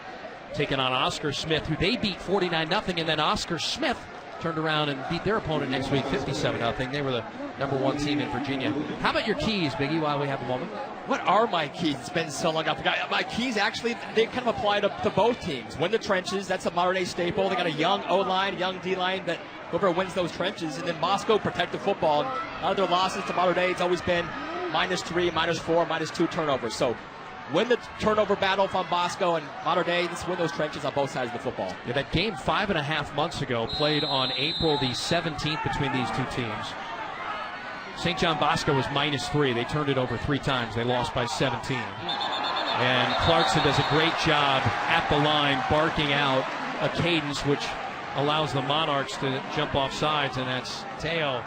taking on Oscar Smith, who they beat 49-0, and then Oscar Smith turned around and beat their opponent next week 57-0. They were the #1 team in Virginia. How about your keys, Biggie, while we have a moment? What are my keys? It's been so long, I forgot. My keys, actually, they kind of apply to both teams. Win the trenches, that's a modern-day staple. They got a young O-line, young D-line, that whoever wins those trenches. And then Bosco, protect the football. And out of their losses to modern day, it's always been -3, -4, -2 turnovers. So win the turnover battle from Bosco, and modern day, let's win those trenches on both sides of the football. Yeah, that game 5.5 months ago played on April the 17th between these two teams. St. John Bosco was -3. They turned it over 3 times. They lost by 17. And Clarkson does a great job at the line, barking out a cadence which allows the Monarchs to jump off sides, and that's Teo,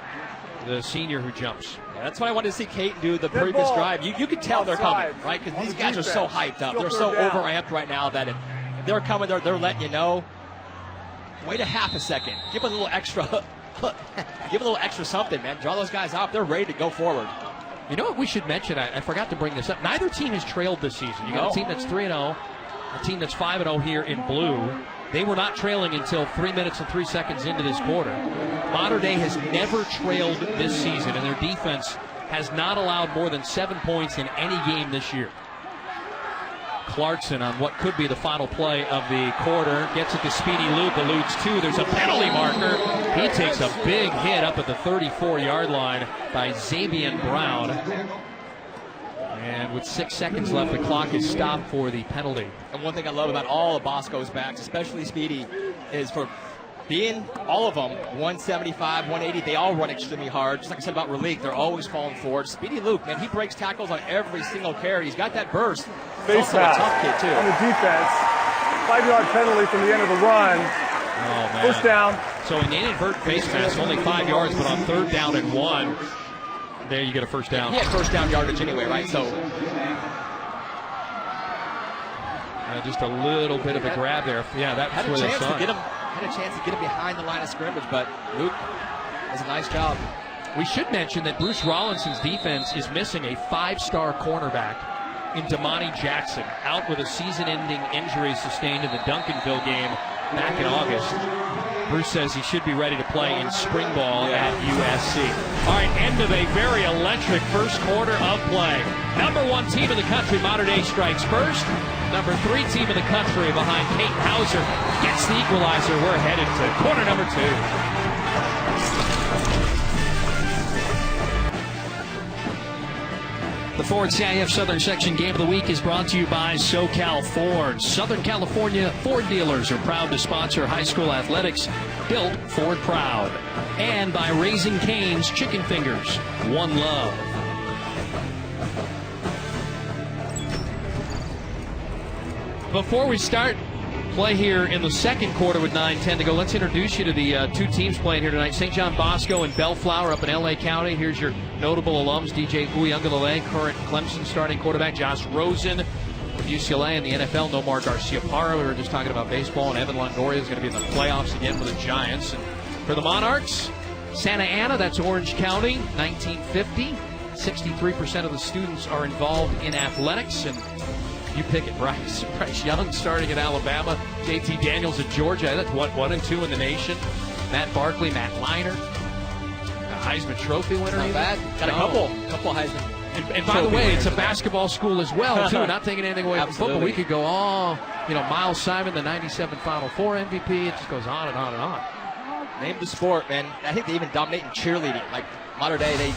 the senior, who jumps. Yeah, that's what I wanted to see Caton do the previous drive. You could tell they're coming, right? Because these guys are so hyped up. They're so overamped right now that if they're coming, they're letting you know. Wait a half a second. Give them a little extra. Give a little extra something, man. Draw those guys out. They're ready to go forward. You know what we should mention? I forgot to bring this up. Neither team has trailed this season. You got a team that's 3-0, a team that's 5-0 here in blue. They were not trailing until 3 minutes and 3 seconds into this quarter. Modern Day has never trailed this season, and their defense has not allowed more than 7 points in any game this year. Clarkson on what could be the final play of the quarter. Gets it to Speedy Luke. Eludes 2. There's a penalty marker. He takes a big hit up at the 34-yard line by Xavier Brown. And with 6 seconds left, the clock is stopped for the penalty. And one thing I love about all of Bosco's backs, especially Speedy, is for being all of them 175, 180, they all run extremely hard. Just like I said about Raleigh, they're always falling forward. Speedy Luke, man, he breaks tackles on every single carry. He's got that burst. He's also a tough kid, too. On the defense, 5-yard penalty from the end of the run. Oh, man. First down. So an inadvertent face mask, only 5 yards, but on 3rd down and 1, there you get a first down. He had first down yardage anyway, right? So just a little bit of a grab there. Yeah, that was where they saw it. Had a chance to get him behind the line of scrimmage, but Luke does a nice job. We should mention that Bruce Rollinson's defense is missing a 5-star cornerback in Damani Jackson, out with a season-ending injury sustained in the Duncanville game back in August. Bruce says he should be ready to play in spring ball at USC. All right, end of a very electric first quarter of play. #1 team in the country, Modern Day strikes first. #3 team in the country behind Kate Hauser gets the equalizer. We're headed to quarter number 2. The Ford CIF Southern Section Game of the Week is brought to you by SoCal Ford. Southern California Ford dealers are proud to sponsor high school athletics, built Ford proud. And by Raising Cane's Chicken Fingers, One Love. Before we start play here in the second quarter with 9:10 to go, let's introduce you to the two teams playing here tonight. St. John Bosco and Bellflower up in L.A. County. Here's your notable alums: DJ Uiagalelei, current Clemson starting quarterback; Josh Rosen of UCLA in the NFL; Nomar Garcia-Parra. We were just talking about baseball, and Evan Longoria is going to be in the playoffs again for the Giants. And for the Monarchs, Santa Ana, that's Orange County, 1950. 63% of the students are involved in athletics, and you pick it, Bryce Young starting at Alabama, JT Daniels at Georgia. That's 1 and 2 in the nation. Matt Barkley, Matt Leinart, a Heisman Trophy winner. Not bad. Got a couple Heisman. And by the way, it's a basketball school as well, too. Not taking anything away from football. We could go Miles Simon, the 97 Final Four MVP. It just goes on and on and on. Name the sport, man. I think they even dominate in cheerleading. Like modern day, they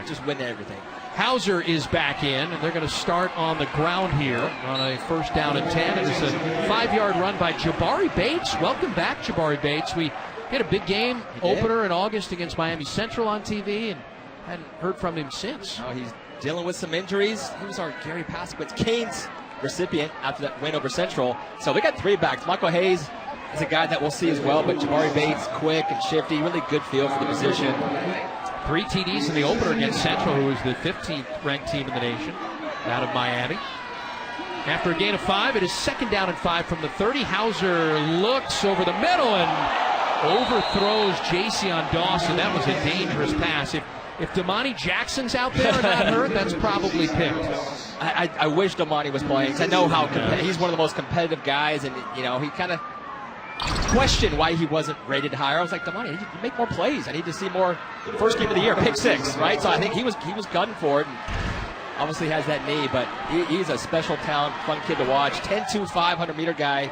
just win everything. Hauser is back in, and they're going to start on the ground here on a first down and 10. It's a 5-yard run by Jabari Bates. Welcome back, Jabari Bates. We had a big game opener in August against Miami Central on TV, and hadn't heard from him since. Oh, he's dealing with some injuries. He was our Gary Paskowitz Canes recipient after that win over Central. So we got 3 backs. Michael Hayes is a guy that we'll see as well, but Jabari Bates, quick and shifty, really good feel for the position. 3 TDs in the opener against Central, who is the 15th ranked team in the nation, out of Miami. After a gain of 5, it is second down and 5 from the 30. Hauser looks over the middle and overthrows Jason Dawson. That was a dangerous pass. If Damani Jackson's out there and not hurt, that's probably picked. I wish Damani was playing, because I know how he's one of the most competitive guys, and he kind of questioned why he wasn't rated higher. I was like, Damani, I need to make more plays. I need to see more. First game of the year, pick 6, right? So I think he was gunning for it, and obviously has that knee, but he's a special talent, fun kid to watch. 10'2", 500-meter guy.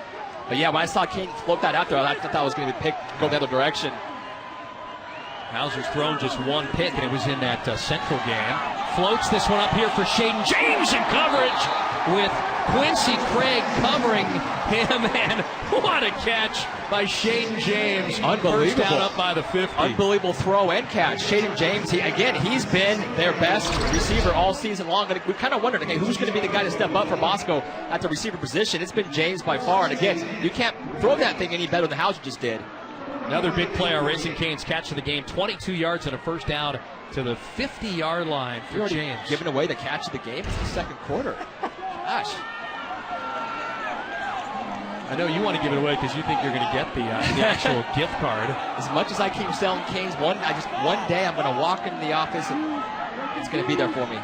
But yeah, when I saw Kane float that out there, I thought that was going to be picked, go the other direction. Hauser's thrown just 1 pick, and it was in that Central game. Floats this one up here for Shaden James in coverage with Quincy Craig covering him, and what a catch by Shaden James. Unbelievable. First down up by the 50. Unbelievable throw and catch. Shaden James, he's been their best receiver all season long. And we kind of wondered, who's going to be the guy to step up for Bosco at the receiver position? It's been James by far. And again, you can't throw that thing any better than Hauser just did. Another big play on Raising Cane's catch of the game. 22 yards and a first down to the 50-yard line for James. Giving away the catch of the game. It's the second quarter. Gosh. I know you want to give it away because you think you're going to get the actual gift card. As much as I keep selling Canes, one day I'm going to walk into the office and it's going to be there for me.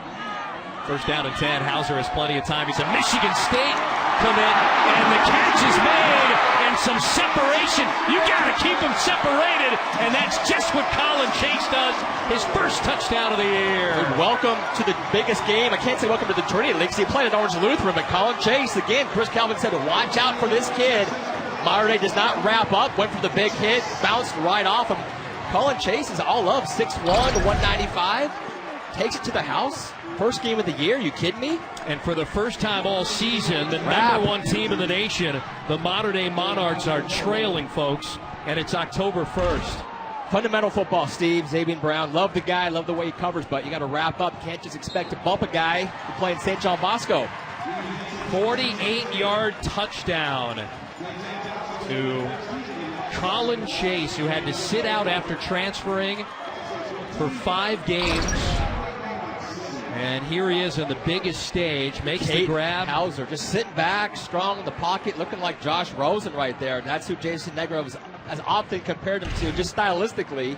First down and 10. Hauser has plenty of time. He's a Michigan State commit, and the catch is made, and some separation. You got to keep them separated, and that's just what Colin Chase does. His first touchdown of the year. And welcome to the biggest game. I can't say welcome to the Trinity League, because he played at Orange Lutheran, but Colin Chase, again, Chris Calvin said, watch out for this kid. Mater does not wrap up, went for the big hit, bounced right off him. Colin Chase is all up, 6'1", 195, takes it to the house. First game of the year, you kidding me? And for the first time all season, the number 1 team in the nation, the modern-day Monarchs, are trailing, folks, and it's October 1st. Fundamental football, Steve. Zabian Brown, love the guy, love the way he covers, but you got to wrap up. You can't just expect to bump a guy who's playing St. John Bosco. 48-yard touchdown to Colin Chase, who had to sit out after transferring for 5 games. And here he is on the biggest stage, makes the grab. Hauser just sitting back, strong in the pocket, looking like Josh Rosen right there. And that's who Jason Negro has often compared him to, just stylistically.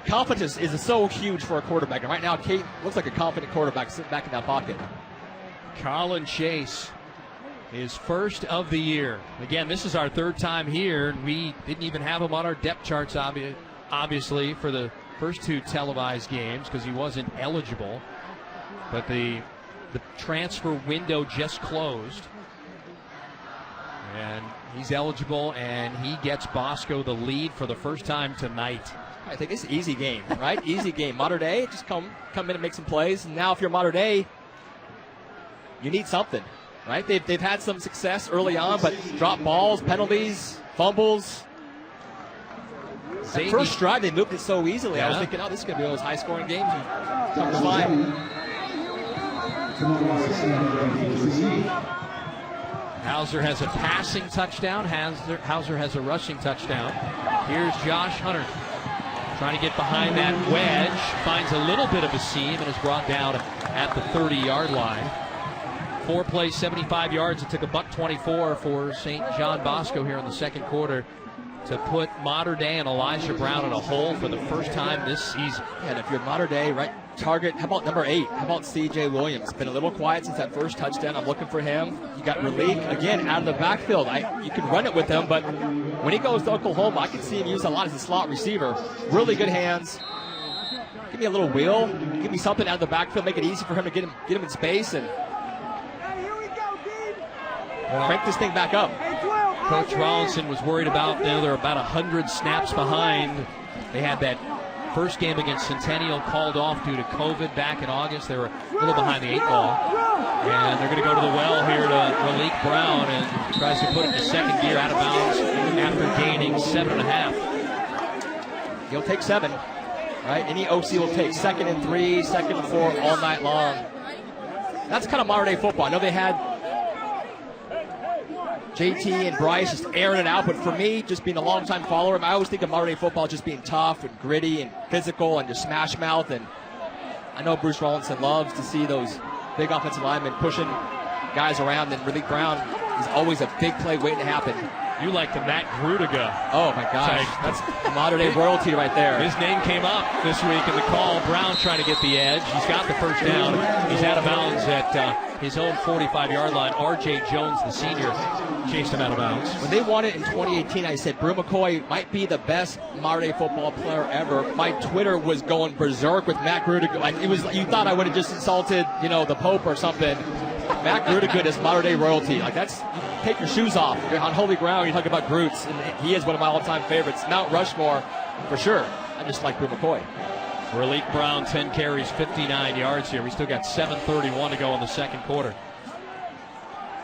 Confidence is so huge for a quarterback. And right now, Kate looks like a confident quarterback sitting back in that pocket. Colin Chase, his first of the year. Again, this is our 3rd time here. We didn't even have him on our depth charts, obviously, for the first 2 televised games because he wasn't eligible. But the transfer window just closed. And he's eligible, and he gets Bosco the lead for the first time tonight. I think it's an easy game, right? Easy game. Mater Dei, just come in and make some plays. And now if you're Mater Dei, you need something, right? They've had some success early on, but drop balls, penalties, fumbles. That first drive, they moved it so easily. I was thinking, oh, this is going to be one of those high-scoring games. Come to find. Hauser has a passing touchdown. Hauser has a rushing touchdown. Here's Josh Hunter trying to get behind that wedge. Finds a little bit of a seam and is brought down at the 30-yard line. 4 plays, 75 yards. It took $124 for St. John Bosco here in the second quarter to put Mater Dei and Elijah Brown in a hole for the first time this season. And if you're Mater Dei, right, target, how about number 8? How about C.J. Williams? Been a little quiet since that first touchdown. I'm looking for him. You got Raleek, again, out of the backfield. You can run it with him, but when he goes to Oklahoma, I can see him used a lot as a slot receiver. Really good hands. Give me a little wheel. Give me something out of the backfield. Make it easy for him to get him in space and crank this thing back up. Coach Rollinson was worried about, they're about 100 snaps behind. They had that first game against Centennial called off due to COVID back in August. They were a little behind the 8 ball. And they're going to go to the well here to Raleek Brown, and tries to put it in second gear out of bounds after gaining 7.5. He'll take 7, right? Any OC will take 2nd and 3, 2nd and 4 all night long. That's kind of Mater Dei football. I know they had JT and Bryce just airing it out, but for me, just being a long-time follower, I always think of Mater Dei football just being tough and gritty and physical and just smash mouth. And I know Bruce Rollinson loves to see those big offensive linemen pushing guys around, and Raleek Brown is always a big play waiting to happen. You like the Matt Grutiga. Oh my gosh, that's Mater Dei royalty right there. His name came up this week in the call. Brown trying to get the edge. He's got the first down. He's out of bounds at his own 45-yard line. R.J. Jones, the senior, chased him out of bounds. When they won it in 2018, I said Brew McCoy might be the best Mater Dei football player ever. My Twitter was going berserk with Matt Grutiga. Like, it was, you thought I would have just insulted, the Pope or something. Matt Grutiga is Mater Dei royalty. Like, that's, take your shoes off. You're on holy ground. You talk about Groots, and he is one of my all-time favorites. Mount Rushmore, for sure. I just like Brew McCoy. Raleek Brown, 10 carries, 59 yards here. We still got 7:31 to go in the second quarter.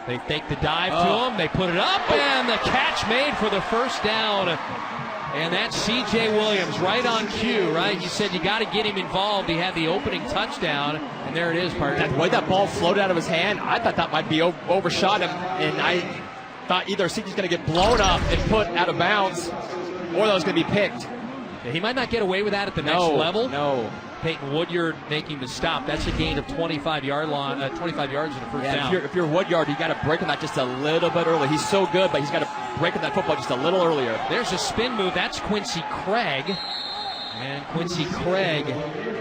They fake the dive to him. They put it up, and the catch made for the first down. And that's C.J. Williams right on cue, right? You said you got to get him involved. He had the opening touchdown, and there it is, partner. The way that ball floated out of his hand, I thought that might be overshot him, and I thought either C.J.'s going to get blown up and put out of bounds, or that was going to be picked. Yeah, he might not get away with that at the next level. No. Peyton Woodyard making the stop. That's a gain of 25 yards in a first down. If you're Woodyard, you got to break on that just a little bit early. He's so good, but he's got to break on that football just a little earlier. There's a spin move. That's Quincy Craig. And Quincy Craig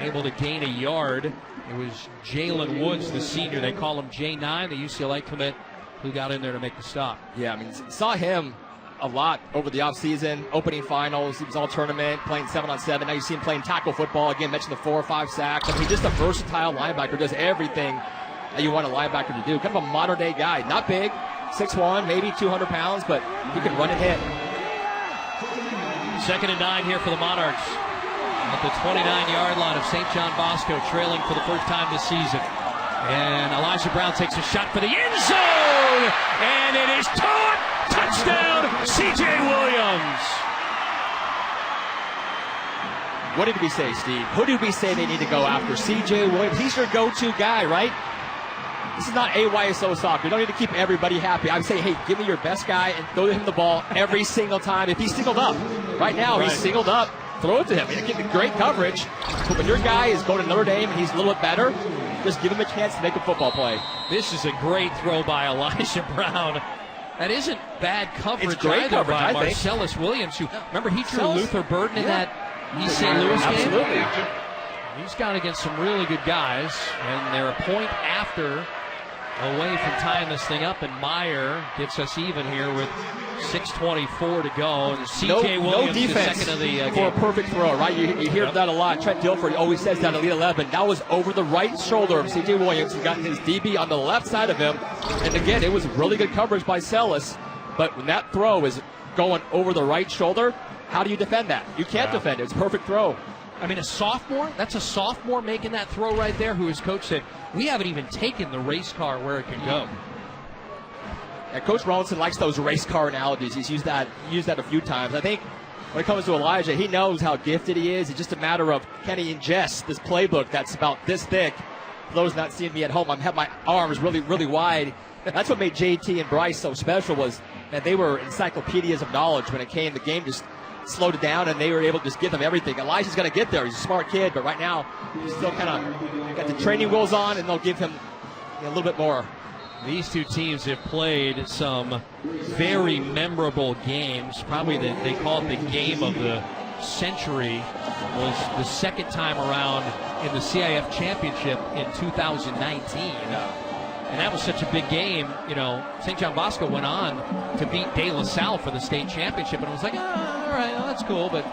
able to gain a yard. It was Jalen Woods, the senior. They call him J9, the UCLA commit, who got in there to make the stop. Yeah, I mean, saw him a lot over the offseason, opening finals. He was all tournament, playing 7-on-7. Now you see him playing tackle football. Again, mentioned the 4 or 5 sacks. I mean, just a versatile linebacker, does everything that you want a linebacker to do. Kind of a Mater Dei guy. Not big, 6'1", maybe 200 pounds, but he can run and hit. 2nd and 9 here for the Monarchs at the 29-yard line of St. John Bosco, trailing for the first time this season. And Elijah Brown takes a shot for the end zone, and it is caught. Touchdown, C.J. Williams. What did we say, Steve? Who did we say they need to go after? C.J. Williams. He's your go-to guy, right? This is not AYSO soccer. You don't need to keep everybody happy. I would say, hey, give me your best guy and throw him the ball every single time. If he's singled up, right now he's singled up, throw it to him. You get great coverage. But when your guy is going to Notre Dame and he's a little bit better, just give him a chance to make a football play. This is a great throw by Elijah Brown. That isn't bad coverage. It's great either coverage, by I think. Marcellus Williams, who, remember, he drew Luther Burden in that East St. Louis game? Absolutely. He's gone against some really good guys, and they're a point after away from tying this thing up, and Meyer gets us even here with 6:24 to go. And C.J. Williams, no defense the second of the for game. a perfect throw, right? You hear that a lot. Trent Dilford always says that Elite 11. That was over the right shoulder of C.J. Williams. He got his DB on the left side of him. And again, it was really good coverage by Sellis. But when that throw is going over the right shoulder, how do you defend that? You can't defend it. It's a perfect throw. I mean, a sophomore? That's a sophomore making that throw right there, who his coach said, we haven't even taken the race car where it can go. Yeah, Coach Rollinson likes those race car analogies. He's used that a few times. I think when it comes to Elijah, he knows how gifted he is. It's just a matter of, can he ingest this playbook that's about this thick? For those not seeing me at home, I have my arms really, really wide. That's what made JT and Bryce so special, was that they were encyclopedias of knowledge when it came. The game just slowed it down, and they were able to just give them everything. Elijah's going to get there. He's a smart kid, but right now he's still kind of got the training wheels on, and they'll give him a little bit more. These two teams have played some very memorable games. Probably they call it the game of the century. Was the second time around in the CIF championship in 2019. And that was such a big game. You know, St. John Bosco went on to beat De La Salle for the state championship, and it was like, all right, well, that's cool, but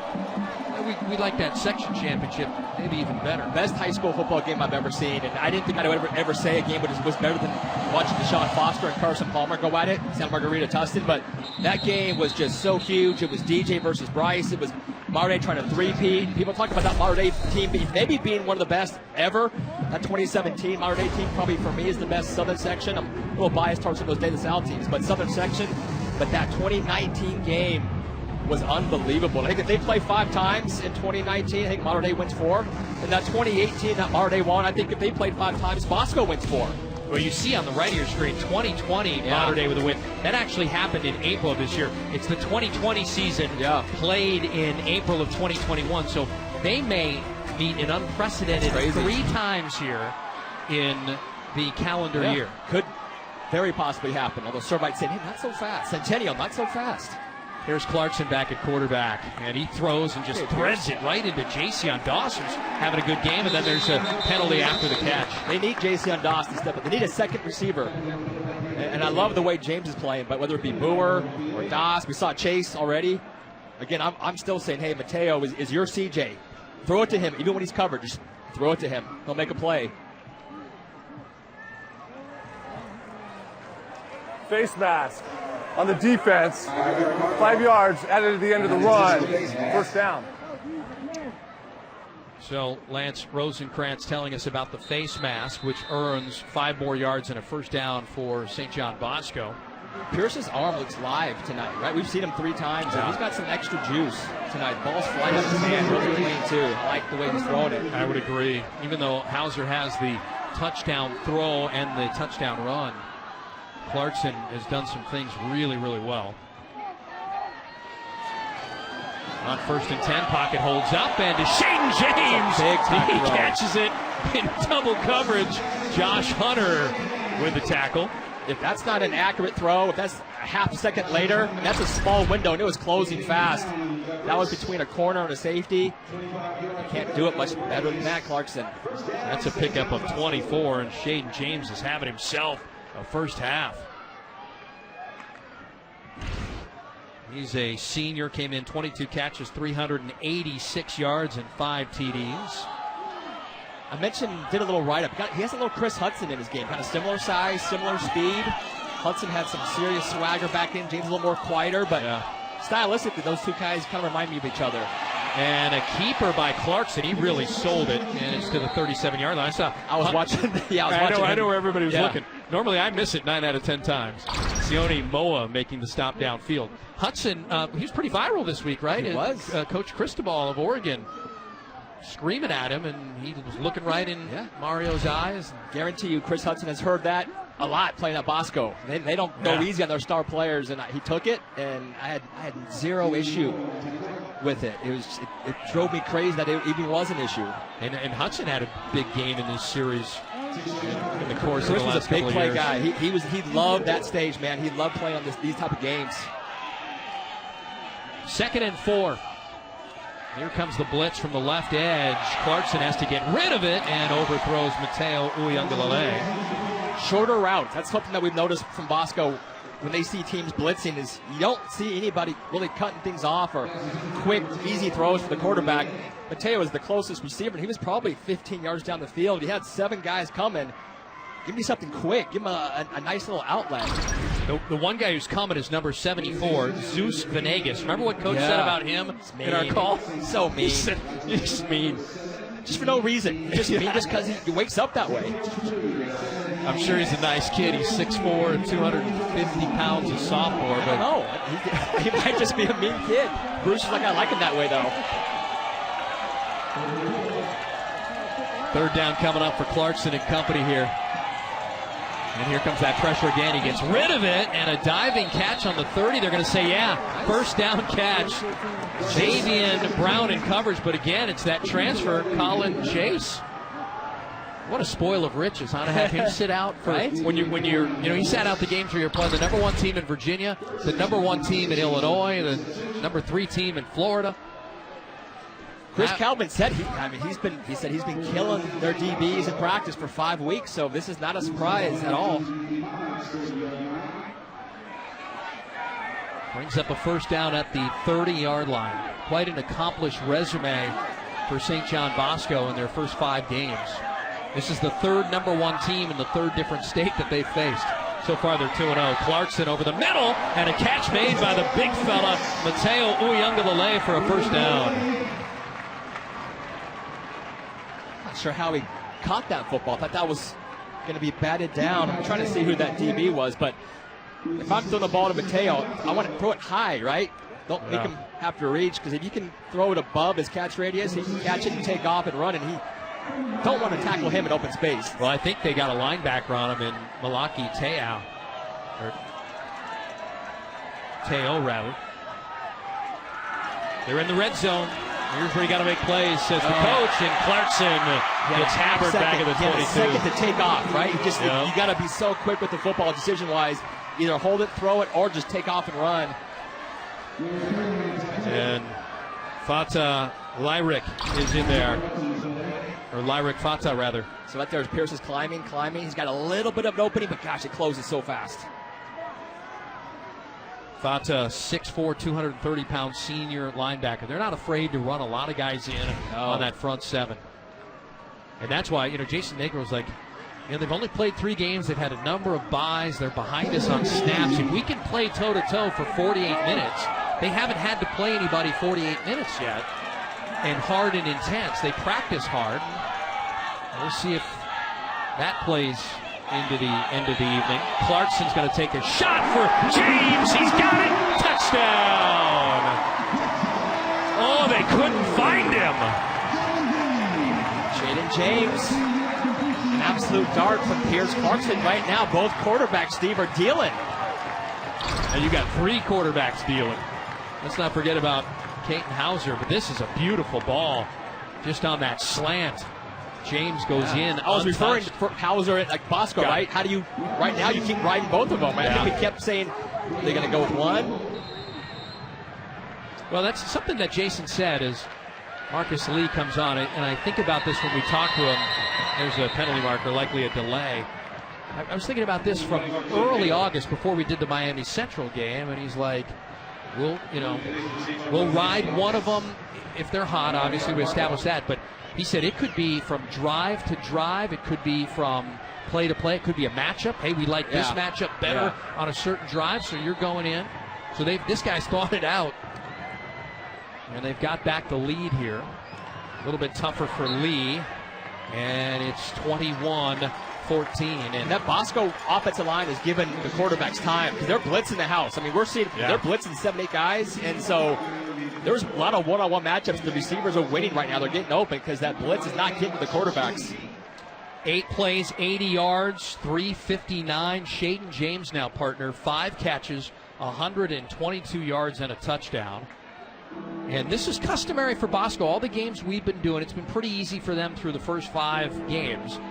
we like that section championship maybe even better. Best high school football game I've ever seen, and I didn't think I'd ever say a game was better than watching Deshaun Foster and Carson Palmer go at it, Santa Margarita Tustin, but that game was just so huge. It was DJ versus Bryce. It was Mater Dei trying to three-peat. People talk about that Mater Dei team maybe being one of the best ever. That 2017 Mater Dei team probably for me is the best Southern section. I'm a little biased towards some of those De La Salle teams, but Southern section. But that 2019 game was unbelievable. I think if they play 5 times in 2019, I think Mater Dei wins 4. And that 2018 that Mater Dei won, I think if they played 5 times, Bosco wins 4. Well, you see on the right of your screen, 2020 Mater Dei with a win. That actually happened in April of this year. It's the 2020 season played in April of 2021. So they may meet an unprecedented 3 times here in the calendar year. Could very possibly happen. Although Sir might say, hey, not so fast. Centennial, not so fast. Here's Clarkson back at quarterback, and he throws and just threads it right into Jason Dawson, having a good game, and then there's a penalty after the catch. They need Jason Dawson to step up. They need a second receiver. And I love the way James is playing, but whether it be Boer or Doss, we saw Chase already. Again, I'm still saying, hey, Mateo is your CJ. Throw it to him, even when he's covered. Just throw it to him. He'll make a play. Face mask on the defense. 5 yards added at the end of the run. First down. So Lance Rosenkrantz telling us about the face mask, which earns 5 more yards and a first down for St. John Bosco. Pierce's arm looks live tonight, right? We've seen him 3 times, and he's got some extra juice tonight. Ball's flying up his hand, really clean, too. I like the way he's throwing it. I would agree. Even though Hauser has the touchdown throw and the touchdown run, Clarkson has done some things really, really well. On 1st and 10, pocket holds up, and Shaden James, he catches it in double coverage. Josh Hunter with the tackle. If that's not an accurate throw, if that's a half second later, that's a small window, and it was closing fast. That was between a corner and a safety. You can't do it much better than that, Clarkson. That's a pickup of 24, and Shaden James is having himself a first half. He's a senior, came in 22 catches, 386 yards, and 5 TDs. I mentioned, did a little write-up. He has a little Chris Hudson in his game, kind of similar size, similar speed. Hudson had some serious swagger back in. James a little more quieter, but stylistically, those 2 guys kind of remind me of each other. And a keeper by Clarkson. He really sold it, and it's to the 37-yard line. I was watching. I know where everybody was looking. Normally, I miss it 9 out of 10 times. Sione Moa making the stop downfield. Hudson, he was pretty viral this week, right? He was. Coach Cristobal of Oregon screaming at him, and he was looking right in Mario's eyes. Guarantee you, Chris Hudson has heard that a lot playing at Bosco. They don't go easy on their star players, and he took it, and I had zero issue with it. It drove me crazy that it even was an issue. And Hudson had a big game in this series in the course Chris of the last was a big couple of play years. guy. He loved that stage, man. He loved playing on these type of games. 2nd and 4. Here comes the blitz from the left edge. Clarkson has to get rid of it and overthrows Mateo Uyunglele. Shorter routes. That's something that we've noticed from Bosco when they see teams blitzing, is you don't see anybody really cutting things off or quick, easy throws for the quarterback. Mateo is the closest receiver, and he was probably 15 yards down the field. He had 7 guys coming. Give me something quick. Give him a nice little outlet. The one guy who's coming is number 74, Zeus Venegas. Remember what Coach said about him in our call? So mean. He's mean. Just for no reason. Just mean just because he wakes up that way. I'm sure he's a nice kid. He's 6'4", 250 pounds, a sophomore. But No, he might just be a mean kid. Bruce is like, I like him that way, though. third down coming up for Clarkson and company here. And here comes that pressure again. He gets rid of it, and a diving catch on the 30. They're going to say, yeah, first down catch. Javian Brown in coverage, but again, it's that transfer, Colin Chase. What a spoil of riches, huh? To have him sit out for when you're he sat out the games where you're playing the number 1 team in Virginia, the number 1 team in Illinois, the number 3 team in Florida. Chris Calvin said he said he's been killing their DBs in practice for 5 weeks, so this is not a surprise at all. Brings up a first down at the 30-yard line. Quite an accomplished resume for St. John Bosco in their first 5 games. This is the 3rd number 1 team in the 3rd different state that they've faced. So far, they're 2-0. Clarkson over the middle, and a catch made by the big fella, Mateo Uyunglele, for a first down. Not sure how he caught that football. I thought that was going to be batted down. I'm trying to see who that DB was, but if I'm throwing the ball to Mateo, I want to throw it high, right? Don't make him have to reach, because if you can throw it above his catch radius, he can catch it and take off and run, and he don't want to tackle him in open space. Well, I think they got a linebacker on him in Malaki Teo, rather. They're in the red zone. Here's where you got to make plays, says the coach, and Clarkson gets hammered back at the 22. A second to take off, right? You got to be so quick with the football decision-wise. Either hold it, throw it, or just take off and run. And Fata Lyric is in there. Or Lyric Fata, rather. So right there, Pierce is climbing. He's got a little bit of an opening, but gosh, it closes so fast. Fata, 6'4", 230-pound senior linebacker. They're not afraid to run a lot of guys in on that front 7. And that's why, Jason Negro's like, they've only played 3 games. They've had a number of byes. They're behind us on snaps. If we can play toe-to-toe for 48 minutes, they haven't had to play anybody 48 minutes yet. And hard and intense. They practice hard. We'll see if that plays into the end of the evening. Clarkson's going to take a shot for James. He's got it. Touchdown. Oh, they couldn't find him. Jaden James. An absolute dart from Pierce Clarkson right now. Both quarterbacks, Steve, are dealing. And you got 3 quarterbacks dealing. Let's not forget about Caton Hauser, but this is a beautiful ball just on that slant. James goes in. I was referring to Hauser at Bosco, right? How do you, right now, you keep riding both of them. I think we kept saying, they're going to go with one. Well, that's something that Jason said as Marcus Lee comes on, and I think about this when we talk to him. There's a penalty marker, likely a delay. I was thinking about this from early August before we did the Miami Central game, and he's like, we'll ride one of them if they're hot. Obviously, we established that, but he said it could be from drive to drive. It could be from play to play. It could be a matchup. Hey, we like this matchup better on a certain drive, so you're going in. So this guy's thought it out, and they've got back the lead here. A little bit tougher for Lee, and it's 21-14. And that Bosco offensive line has given the quarterbacks time because they're blitzing the house. I mean, we're seeing they're blitzing 7-8 guys, and so there's a lot of one-on-one matchups. The receivers are winning right now. They're getting open because that blitz is not getting to the quarterbacks. 8 plays, 80 yards, 359. Shaden James now partner, 5 catches, 122 yards and a touchdown. And this is customary for Bosco. All the games we've been doing, it's been pretty easy for them through the first 5 games.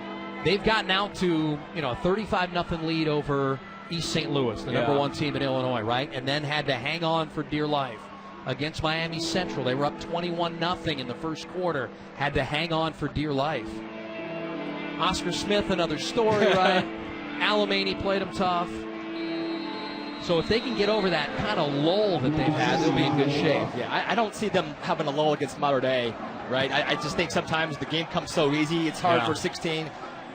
They've gotten out to, a 35-0 lead over East St. Louis, the number 1 team in Illinois, right? And then had to hang on for dear life. Against Miami Central, they were up 21-0 in the first quarter. Had to hang on for dear life. Oscar Smith, another story, right? Alamany played them tough. So if they can get over that kind of lull that they've had, they'll be in good shape. Yeah, I don't see them having a lull against Mater Dei, right? I just think sometimes the game comes so easy. It's hard for 16,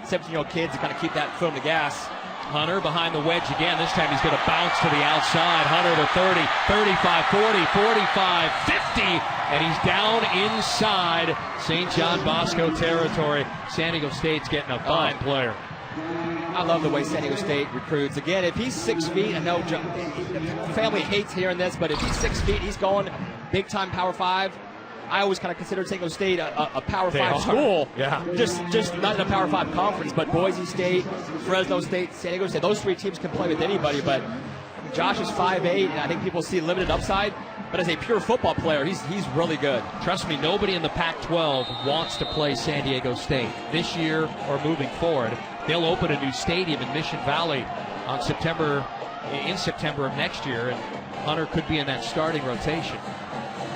17-year-old kids to kind of keep that foot on the gas. Hunter behind the wedge again. This time he's going to bounce to the outside. Hunter to 30, 35, 40, 45, 50, and he's down inside St. John Bosco territory. San Diego State's getting a fine player. I love the way San Diego State recruits. Again, if he's 6 feet, I know the family hates hearing this, but if he's 6 feet, he's going big-time Power 5. I always kind of consider San Diego State a Power 5 school. Yeah. Just not in a Power 5 conference, but Boise State, Fresno State, San Diego State, those three teams can play with anybody, but Josh is 5'8", and I think people see limited upside, but as a pure football player, he's really good. Trust me, nobody in the Pac-12 wants to play San Diego State this year or moving forward. They'll open a new stadium in Mission Valley in September of next year, and Hunter could be in that starting rotation.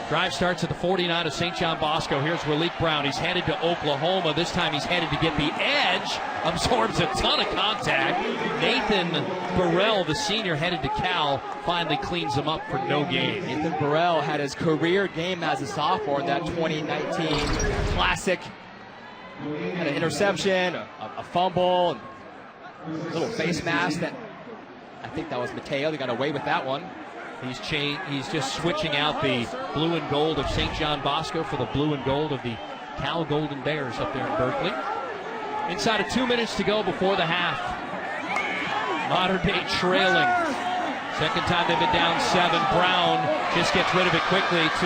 Drive starts at the 49 of St. John Bosco. Here's Raleek Brown. He's headed to Oklahoma. This time he's headed to get the edge. Absorbs a ton of contact. Nathan Burrell, the senior, headed to Cal. Finally cleans him up for no gain. Nathan Burrell had his career game as a sophomore in that 2019 Classic. Had an interception, a fumble, a little face mask that I think that was Mateo. They got away with that one. He's just switching out the blue and gold of St. John Bosco for the blue and gold of the Cal Golden Bears up there in Berkeley. Inside of 2 minutes to go before the half. Modern Day trailing. Second time they've been down 7. Brown just gets rid of it quickly to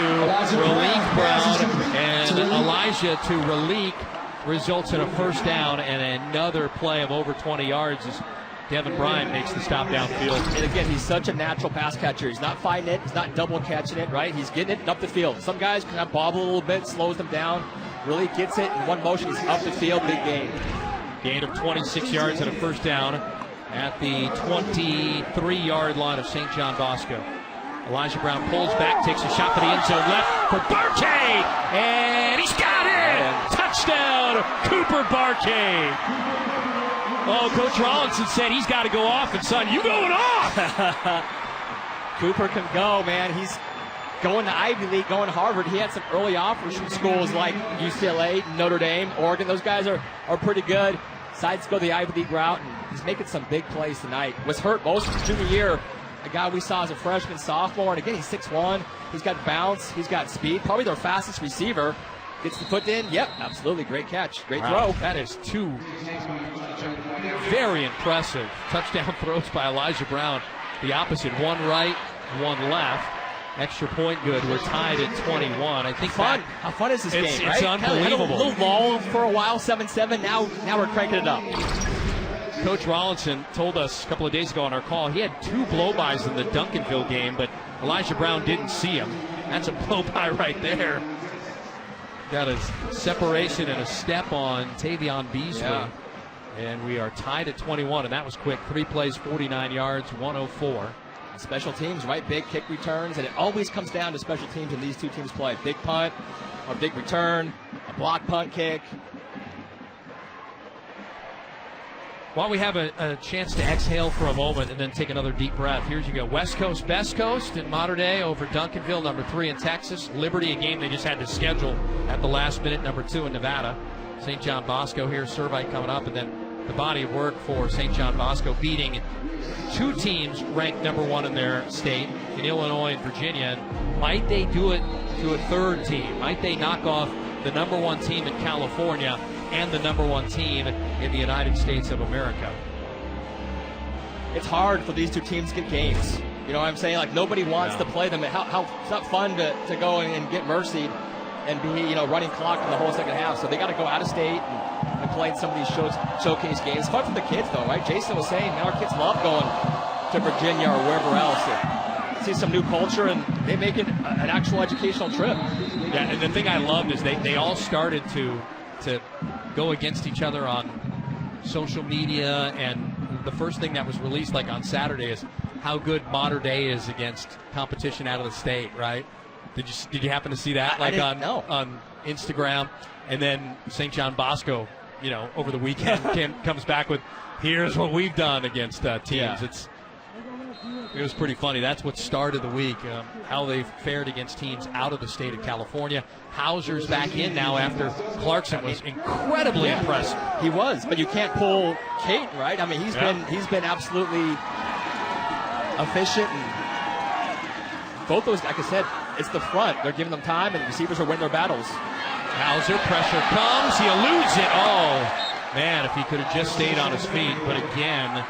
Raleek Brown. And Elijah to Raleek results in a first down and another play of over 20 yards as Devin Bryant makes the stop downfield. And again, he's such a natural pass catcher. He's not fighting it. He's not double catching it, right? He's getting it up the field. Some guys kind of bobble a little bit, slows them down. Really gets it in one motion. He's up the field, big gain. Gain of 26 yards and a first down at the 23-yard line of St. John Bosco. Elijah Brown pulls back, takes a shot for the end zone left for Barkay, and he's got it! Touchdown, Cooper Barkay. Oh, Coach Rollinson said he's got to go off, and son, you going off! Cooper can go, man. He's going to Ivy League, going to Harvard. He had some early offers from schools like UCLA, Notre Dame, Oregon. Those guys are pretty good. Decides to go the Ivy League route, and he's making some big plays tonight. Was hurt most of his junior year. A guy we saw as a freshman, sophomore, and again, he's 6'1". He's got bounce. He's got speed. Probably their fastest receiver. Gets the foot in. Yep, absolutely. Great catch. Great throw. That is two very impressive touchdown throws by Elijah Brown. The opposite, one right, one left. Extra point good. We're tied at 21. I think How fun is this game, right? It's unbelievable. Kind of a little lull for a while, 7-7. Now we're cranking it up. Coach Rollinson told us a couple of days ago on our call he had 2 blow-bys in the Duncanville game, but Elijah Brown didn't see him. That's a blow-by right there. Got a separation and a step on Tavion Beasley. Yeah. And we are tied at 21, and that was quick. 3 plays, 49 yards, 104. Special teams, right? Big kick returns, and it always comes down to special teams when these two teams play. Big punt, or big return, a block punt kick. While we have a chance to exhale for a moment and then take another deep breath, here's you go. West Coast, Best Coast in Mater Dei over Duncanville, number 3 in Texas. Liberty, a game they just had to schedule at the last minute, number 2 in Nevada. St. John Bosco here, Servite coming up, and then the body of work for St. John Bosco beating 2 teams ranked number 1 in their state, in Illinois and Virginia. And might they do it to a 3rd team? Might they knock off the number 1 team in California and the number 1 team in the United States of America? It's hard for these 2 teams to get games. You know what I'm saying? Like, nobody wants to play them. It's not fun to go and get mercied and be, running clock for the whole second half. So they got to go out of state and play in some of these showcase games. It's fun for the kids, though, right? Jason was saying, man, our kids love going to Virginia or wherever else to see some new culture, and they make it an actual educational trip. Yeah, and the thing I loved is they all started to go against each other on social media, and the first thing that was released like on Saturday is how good Mater Dei is against competition out of the state, right? Did you happen to see that on Instagram? And then St. John Bosco, over the weekend comes back with, here's what we've done against teams. Yeah. It was pretty funny. That's what started the week, how they fared against teams out of the state of California. Hauser's back in now after Clarkson was incredibly impressive. He was, but you can't pull Caton, right? I mean, he's been absolutely efficient. And both those, like I said, it's the front. They're giving them time, and the receivers are winning their battles. Hauser, pressure comes. He eludes it. Oh, man, if he could have just stayed on his feet. But again,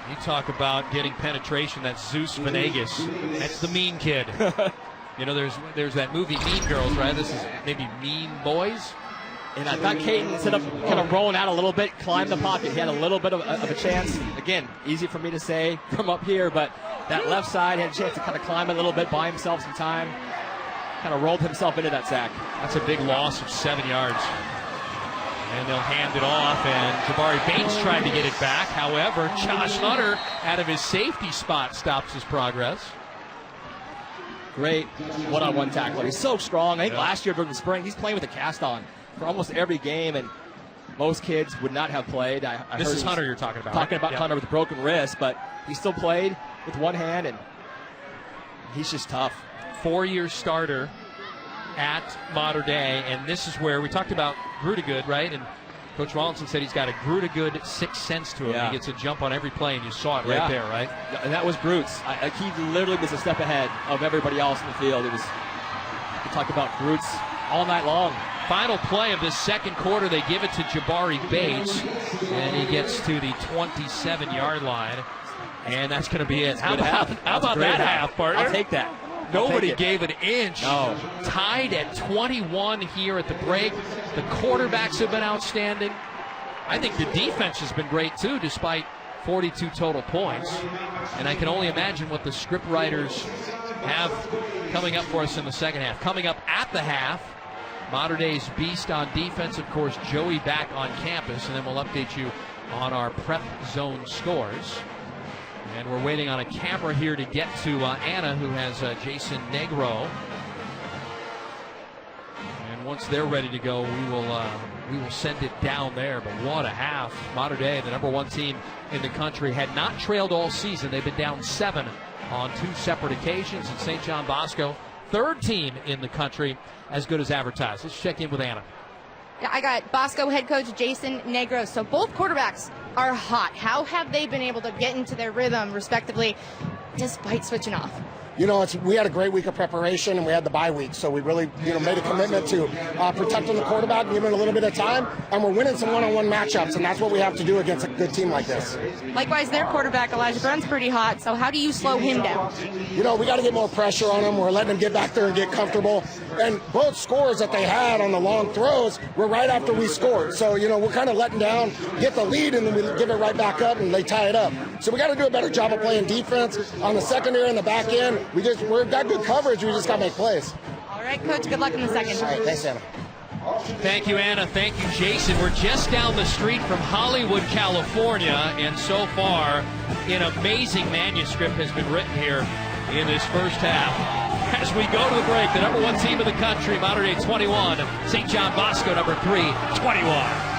you talk about getting penetration. That's Zeus Venegas. That's the mean kid. You know, there's that movie Mean Girls, right? This is maybe Mean Boys. And I thought Caton, instead of kind of rolling out a little bit, climbed the pocket. He had a little bit of a chance. Again, easy for me to say from up here, but that left side had a chance to kind of climb a little bit, buy himself some time. Kind of rolled himself into that sack. That's a big loss of 7 yards. And they'll hand it off, and Jabari Bates tried to get it back. However, Josh Hunter, out of his safety spot, stops his progress. Great one-on-one tackler. He's so strong. I think last year during the spring, he's playing with a cast on for almost every game, and most kids would not have played. This is Hunter you're talking about. Talking about Hunter with a broken wrist, but he still played with one hand, and he's just tough. 4-year starter at Mater Dei, and this is where we talked about Grudegood, right? And Coach Rawlinson said he's got a Grudegood sixth sense to him. Yeah. He gets a jump on every play, and you saw it right there, right? And that was Brutes. He literally was a step ahead of everybody else in the field. It was, we talked about Brutes all night long. Final play of this second quarter, they give it to Jabari Bates, and he gets to the 27-yard line, and that's going to be it. How about that half, partner? I'll take that. Nobody gave an inch. No. Tied at 21 here at the break. The quarterbacks have been outstanding. I think the defense has been great, too, despite 42 total points. And I can only imagine what the script writers have coming up for us in the second half. Coming up at the half, Mater Dei's beast on defense, of course, Joey back on campus, and then we'll update you on our prep zone scores. And we're waiting on a camera here to get to Anna, who has Jason Negro. And once they're ready to go, we will send it down there. But what a half. Mater Dei, the #1 team in the country, had not trailed all season. They've been down 7 on 2 separate occasions. And St. John Bosco, 3rd team in the country, as good as advertised. Let's check in with Anna. Yeah, I got Bosco head coach Jason Negro. So both quarterbacks are hot. How have they been able to get into their rhythm, respectively, despite switching off? You know, we had a great week of preparation, and we had the bye week, so we really, made a commitment to protecting the quarterback, giving him a little bit of time, and we're winning some one-on-one matchups, and that's what we have to do against a good team like this. Likewise, their quarterback, Elijah Brown's pretty hot, so how do you slow him down? We got to get more pressure on him. We're letting him get back there and get comfortable, and both scores that they had on the long throws were right after we scored, so, we're kind of letting down, get the lead, and then we give it right back up, and they tie it up. So we got to do a better job of playing defense on the secondary and the back end. We've got good coverage. We just got to make plays. All right, Coach. Good luck in the second. All right, thanks, Anna. Thank you, Anna. Thank you, Jason. We're just down the street from Hollywood, California, and so far, an amazing manuscript has been written here in this first half. As we go to the break, the #1 team in the country, Mater Dei 21, St. John Bosco #3, 21.